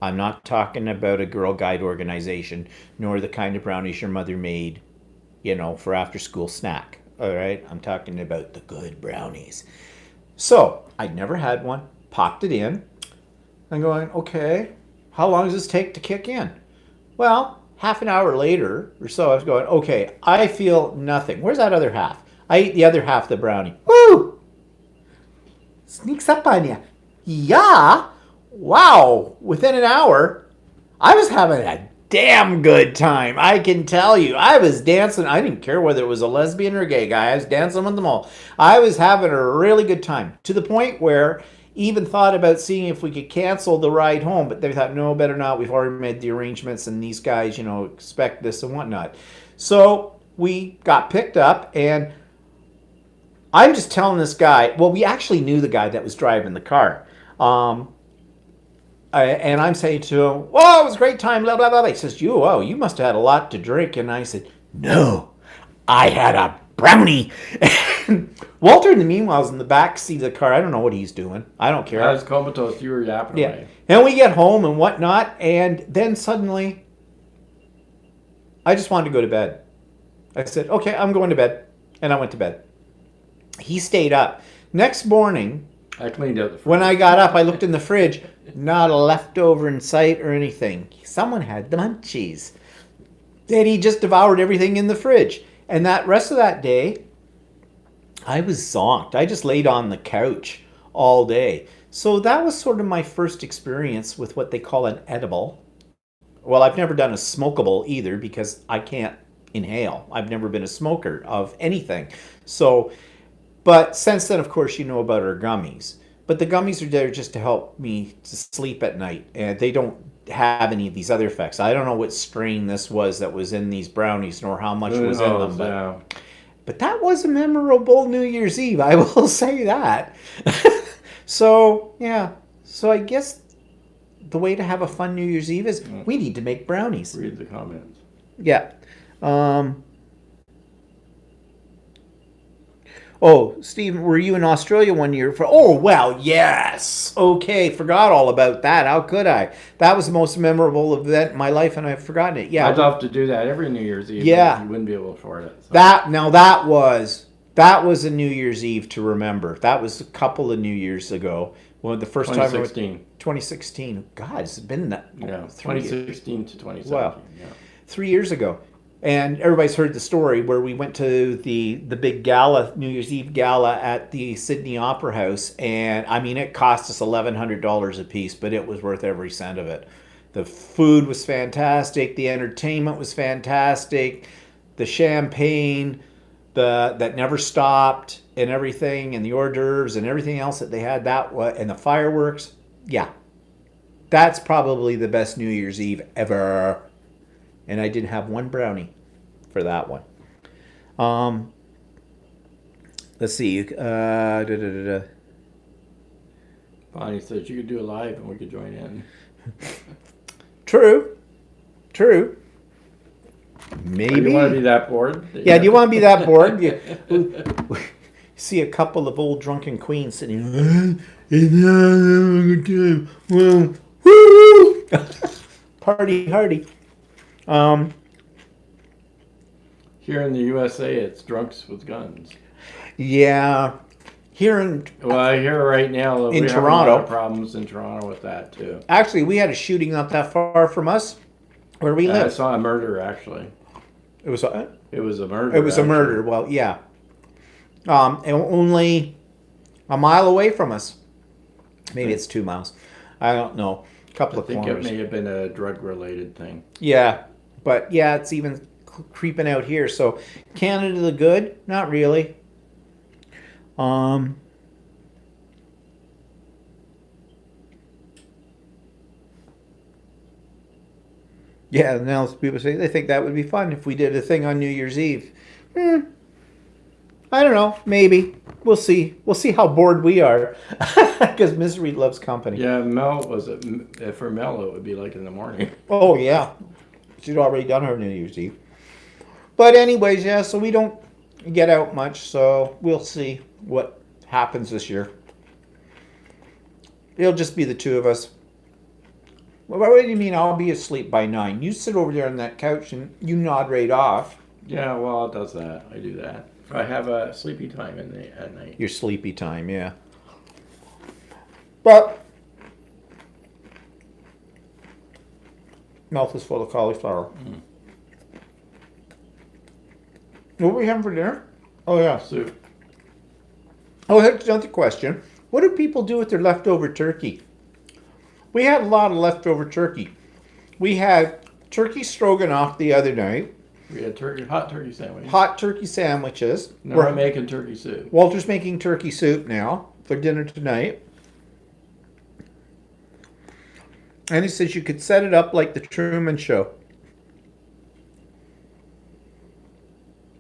S1: I'm not talking about a Girl Guide organization, nor the kind of brownies your mother made, for after school snack. All right, I'm talking about the good brownies. So I'd never had one, popped it in. I'm going, okay, how long does this take to kick in? Well, half an hour later or so, I was going, okay, I feel nothing. Where's that other half? I ate the other half of the brownie. Woo! Sneaks up on you. Yeah. Wow. Within an hour, I was having a damn good time. I can tell you. I was dancing. I didn't care whether it was a lesbian or a gay guy. I was dancing with them all. I was having a really good time, to the point where even thought about seeing if we could cancel the ride home, but they thought, no, better not. We've already made the arrangements, and these guys, expect this and whatnot. So we got picked up, and I'm just telling this guy, well, we actually knew the guy that was driving the car. And I'm saying to him, "Whoa, it was a great time, blah, blah, blah." He says, you must have had a lot to drink. And I said, no, I had a brownie. Walter, in the meanwhile, is in the back seat of the car. I don't know what he's doing. I don't care.
S2: I was comatose. You were yapping away.
S1: And we get home and whatnot. And then suddenly, I just wanted to go to bed. I said, okay, I'm going to bed. And I went to bed. He stayed up. Next morning,
S2: I cleaned out the fridge.
S1: When I got up, I looked in the fridge. Not a leftover in sight or anything. Someone had the munchies. And he just devoured everything in the fridge. And that rest of that day, I was zonked. I just laid on the couch all day. So that was sort of my first experience with what they call an edible. Well, I've never done a smokable either because I can't inhale. I've never been a smoker of anything. So, but since then, of course, you know about our gummies. But the gummies are there just to help me to sleep at night. And they don't have any of these other effects. I don't know what strain this was that was in these brownies, nor how much was in them. But that was a memorable New Year's Eve, I will say that. So, yeah. So I guess the way to have a fun New Year's Eve is we need to make brownies.
S2: Read the comments.
S1: Yeah. Oh, Steve, were you in Australia one year? Oh, well, yes. Okay, forgot all about that. How could I? That was the most memorable event in my life, and I've forgotten it. Yeah,
S2: I'd love to do that every New Year's Eve.
S1: Yeah,
S2: but you wouldn't be able to afford it. So.
S1: That was a New Year's Eve to remember. That was a couple of New Years ago. Well, the first
S2: 2016.
S1: time. 2016. God, it's been that.
S2: Yeah, 2016 to 2017.
S1: Wow.
S2: Yeah.
S1: 3 years ago. And everybody's heard the story where we went to the big gala, New Year's Eve gala at the Sydney Opera House. And I mean, it cost us $1,100 a piece, but it was worth every cent of it. The food was fantastic. The entertainment was fantastic. The champagne that never stopped and everything, and the hors d'oeuvres and everything else that they had, and the fireworks. Yeah, that's probably the best New Year's Eve ever. And I didn't have one brownie for that one. Let's see.
S2: Bonnie says you could do a live and we could join in.
S1: True.
S2: Do
S1: Maybe.
S2: you want to be that bored?
S1: Yeah, do you want to be that bored? You see a couple of old drunken queens sitting. Well, woo! Party hardy.
S2: Here in the USA, it's drunks with guns.
S1: Yeah. Here in
S2: Well, I hear right now that
S1: In
S2: we
S1: Toronto.
S2: have a lot of problems in Toronto with that too.
S1: actually, we had a shooting not that far from us, where we
S2: I
S1: live.
S2: saw a murder actually.
S1: It was a
S2: murder.
S1: It was a murder. Well, yeah. And only a mile away from us. Maybe it's 2 miles. I don't know. A couple
S2: I
S1: of
S2: think
S1: kilometers.
S2: it may have been a drug-related thing.
S1: Yeah, but yeah, it's even creeping out here. So Canada the good? Not really. Yeah, now people say they think that would be fun if we did a thing on New Year's Eve. I don't know. Maybe we'll see. We'll see how bored we are, because misery loves company.
S2: Yeah, for Mel it would be like in the morning.
S1: Oh yeah, she's already done her New Year's Eve. But anyways, yeah. So we don't get out much. So we'll see what happens this year. It'll just be the two of us. Well, what do you mean I'll be asleep by 9? You sit over there on that couch and you nod right off.
S2: Yeah, well, it does that. I do that. I have a sleepy time at night.
S1: Your sleepy time, yeah. But mouth is full of cauliflower. What were we having for dinner? Oh yeah.
S2: Soup.
S1: Oh, here's another question. What do people do with their leftover turkey? We had a lot of leftover turkey. We had turkey stroganoff the other night.
S2: We had hot turkey sandwich.
S1: Hot turkey sandwiches.
S2: Now I'm making turkey soup.
S1: Walter's making turkey soup now for dinner tonight. And he says you could set it up like the Truman Show.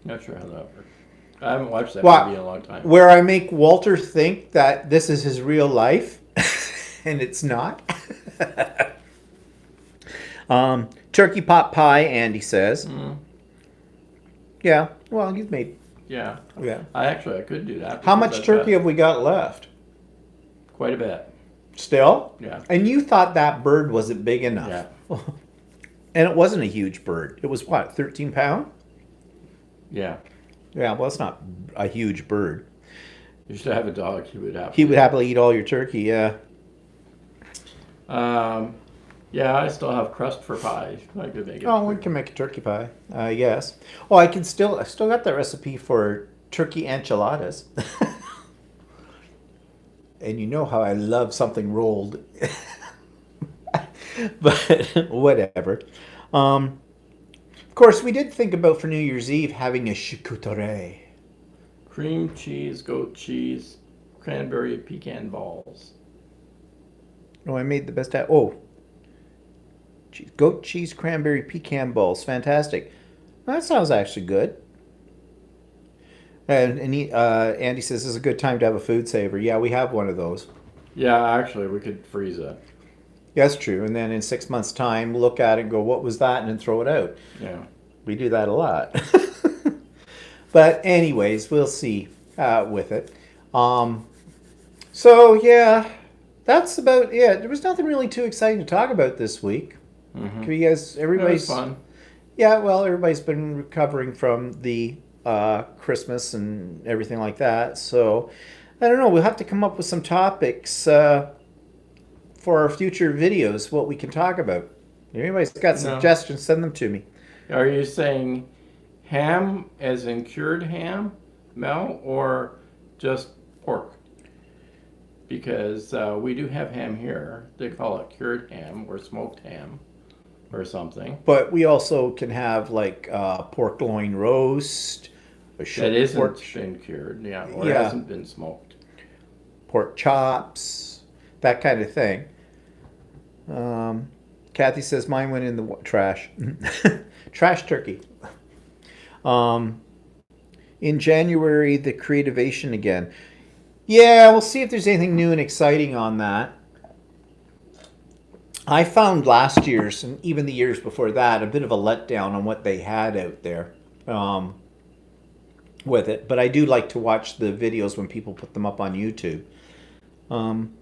S2: Not sure how that works. I haven't watched that
S1: What?
S2: movie in a long time.
S1: Where I make Walter think that this is his real life, and it's not. Turkey pot pie, Andy says. Yeah, well, you've made.
S2: Yeah.
S1: Yeah.
S2: I could do that.
S1: How
S2: because
S1: much
S2: I've
S1: turkey
S2: got
S1: have we got left?
S2: Quite a bit.
S1: Still?
S2: Yeah.
S1: And you thought that bird wasn't big enough.
S2: Yeah.
S1: And it wasn't a huge bird. It was what, 13 pound?
S2: Yeah.
S1: Yeah, well, it's not a huge bird.
S2: You should have a dog. He would have.
S1: He would happily eat all your turkey, yeah.
S2: Yeah, I still have crust for pie. I could make it.
S1: Oh, we can make a turkey pie, yes. Oh, I still got that recipe for turkey enchiladas. And you know how I love something rolled. But whatever. Of course, we did think about for New Year's Eve having a charcuterie.
S2: Cream cheese, goat cheese, cranberry pecan balls.
S1: Oh, I made the best. Goat cheese, cranberry pecan balls. Fantastic. That sounds actually good. And Andy says this is a good time to have a food saver. Yeah, we have one of those.
S2: Yeah, actually, we could freeze it.
S1: That's true. And then in 6 months' time, look at it and go, what was that? And then throw it out.
S2: Yeah.
S1: We do that a lot. But anyways, we'll see with it. So, yeah, that's about it. There was nothing really too exciting to talk about this week.
S2: Mm-hmm.
S1: You guys, everybody's
S2: It was fun.
S1: Yeah, well, everybody's been recovering from the Christmas and everything like that. So, I don't know. We'll have to come up with some topics for our future videos, what we can talk about. If anybody's got suggestions, send them to me.
S2: Are you saying ham as in cured ham, Mel, or just pork? Because we do have ham here. They call it cured ham or smoked ham or something.
S1: But we also can have like pork loin roast.
S2: That isn't been cured, or
S1: Yeah.
S2: hasn't been smoked.
S1: Pork chops, that kind of thing. Kathy says mine went in the trash. Trash turkey. In January, the creativation again. Yeah, we'll see if there's anything new and exciting on that. I found last year's and even the years before that a bit of a letdown on what they had out there um, with it. But I do like to watch the videos when people put them up on YouTube. Um,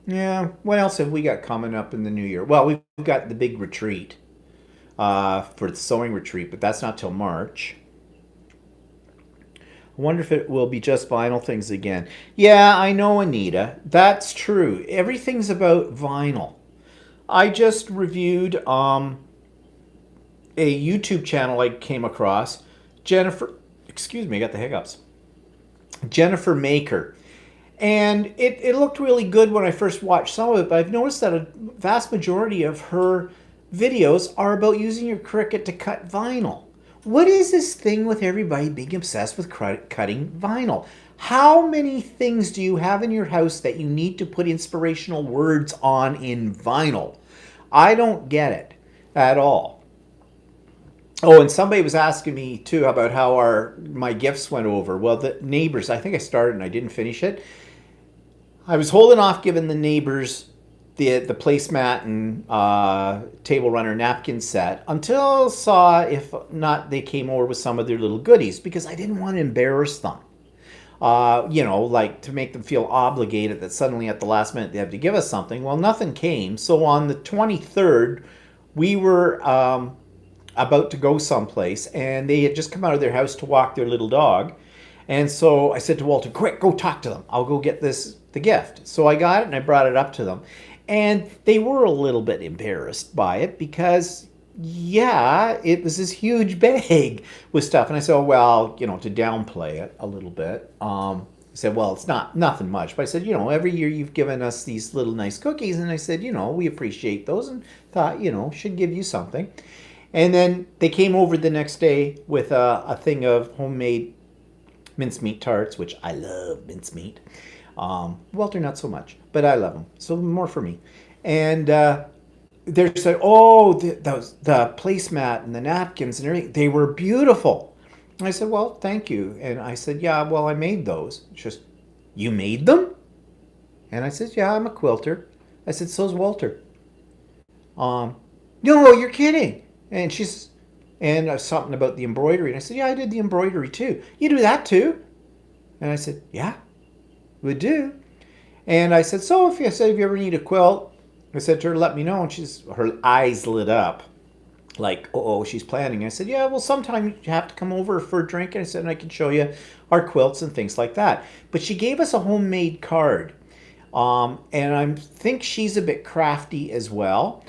S1: yeah, what else have we got coming up in the new year? Well, we've got the big retreat for the sewing retreat, but that's not till March. I wonder if it will be just vinyl things again. Yeah, I know, Anita. That's true. Everything's about vinyl. I just reviewed a YouTube channel I came across. Jennifer, excuse me, I got the hiccups. Jennifer Maker. And it looked really good when I first watched some of it, but I've noticed that a vast majority of her videos are about using your Cricut to cut vinyl. What is this thing with everybody being obsessed with cutting vinyl? How many things do you have in your house that you need to put inspirational words on in vinyl? I don't get it at all. Oh, and somebody was asking me too about how my gifts went over. Well, the neighbors, I think I started and I didn't finish it. I was holding off giving the neighbors the placemat and table runner napkin set until saw if not they came over with some of their little goodies because I didn't want to embarrass them. Like to make them feel obligated that suddenly at the last minute they have to give us something. Well, nothing came. So on the 23rd, we were about to go someplace and they had just come out of their house to walk their little dog. And so I said to Walter, quick, go talk to them. I'll go get the gift. So I got it and I brought it up to them. And they were a little bit embarrassed by it because, yeah, it was this huge bag with stuff. And I said, oh, well, to downplay it a little bit. I said, well, it's nothing much. But I said, every year you've given us these little nice cookies. And I said, we appreciate those and thought, should give you something. And then they came over the next day with a thing of homemade mincemeat tarts, which I love mincemeat. Walter, not so much, but I love them. So more for me. And they said, oh, the placemat and the napkins and everything, they were beautiful. And I said, well, thank you. And I said, yeah, well, I made those. It's just, you made them? And I said, yeah, I'm a quilter. I said, so's Walter. No, you're kidding. And something about the embroidery. And I said, yeah, I did the embroidery too. You do that too? And I said, yeah, would do. And I said, so if you ever need a quilt, I said to her, let me know. And her eyes lit up like, oh, she's planning. I said, yeah, well, sometime you have to come over for a drink. And I said, and I can show you our quilts and things like that. But she gave us a homemade card. And I think she's a bit crafty as well.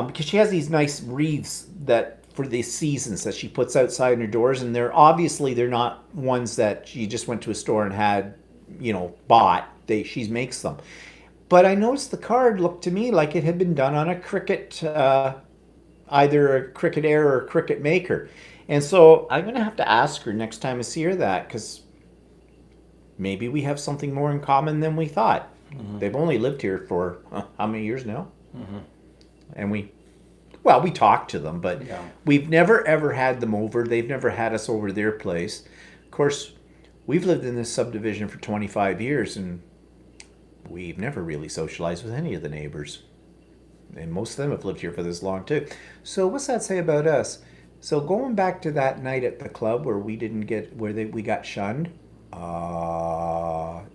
S1: Because she has these nice wreaths that for the seasons that she puts outside in her doors, and they're not ones that she just went to a store and had, bought. She makes them. But I noticed the card looked to me like it had been done on a Cricut, either a Cricut Air or a Cricut Maker. And so I'm going to have to ask her next time I see her that, because maybe we have something more in common than we thought. Mm-hmm. They've only lived here for how many years now? Mm-hmm. And we talked to them, but yeah. We've never ever had them over. They've never had us over to their place. Of course, we've lived in this subdivision for 25 years, and we've never really socialized with any of the neighbors. And most of them have lived here for this long, too. So what's that say about us? So going back to that night at the club where we got shunned,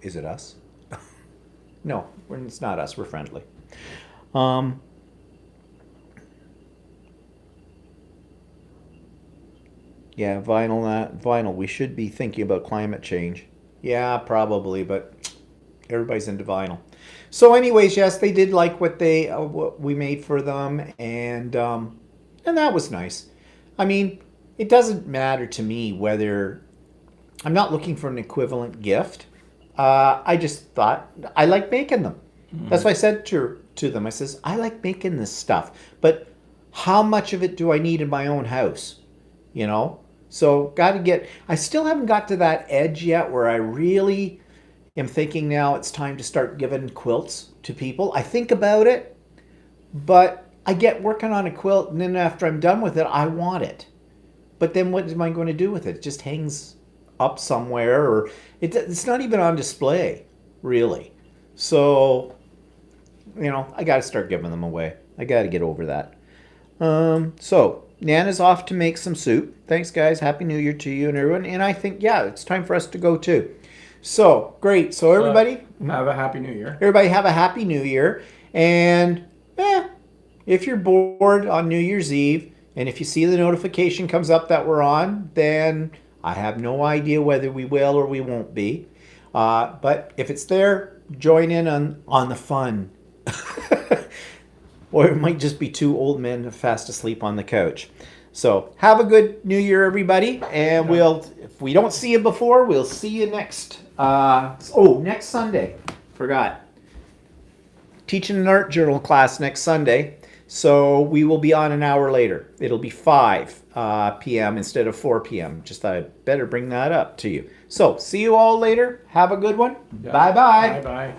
S1: is it us? No, it's not us. We're friendly. Yeah, vinyl. We should be thinking about climate change. Yeah, probably, but everybody's into vinyl. So, anyways, yes, they did like what we made for them, and that was nice. I mean, it doesn't matter to me whether I'm not looking for an equivalent gift. I just thought I like making them. Mm-hmm. That's why I said to them, I says, I like making this stuff, but how much of it do I need in my own house? So I still haven't got to that edge yet where I really am thinking now it's time to start giving quilts to people. I think about it, but I get working on a quilt, and then after I'm done with it, I want it. But then what am I going to do with it? It just hangs up somewhere, or it's not even on display, really. So, I got to start giving them away. I got to get over that. So Nana's off to make some soup. Thanks, guys. Happy New Year to you and everyone. And I think, it's time for us to go too. So great. So everybody,
S2: have a happy New Year.
S1: Everybody have a happy New Year. And if you're bored on New Year's Eve, and if you see the notification comes up that we're on, then I have no idea whether we will or we won't be. But if it's there, join in on the fun. Or it might just be two old men fast asleep on the couch. So have a good New Year, everybody. And if we don't see you before, we'll see you next Sunday. Forgot. Teaching an art journal class next Sunday. So we will be on an hour later. It'll be 5 p.m. instead of 4 p.m. Just thought I'd better bring that up to you. So see you all later. Have a good one.
S2: Yeah.
S1: Bye-bye.
S2: Bye-bye.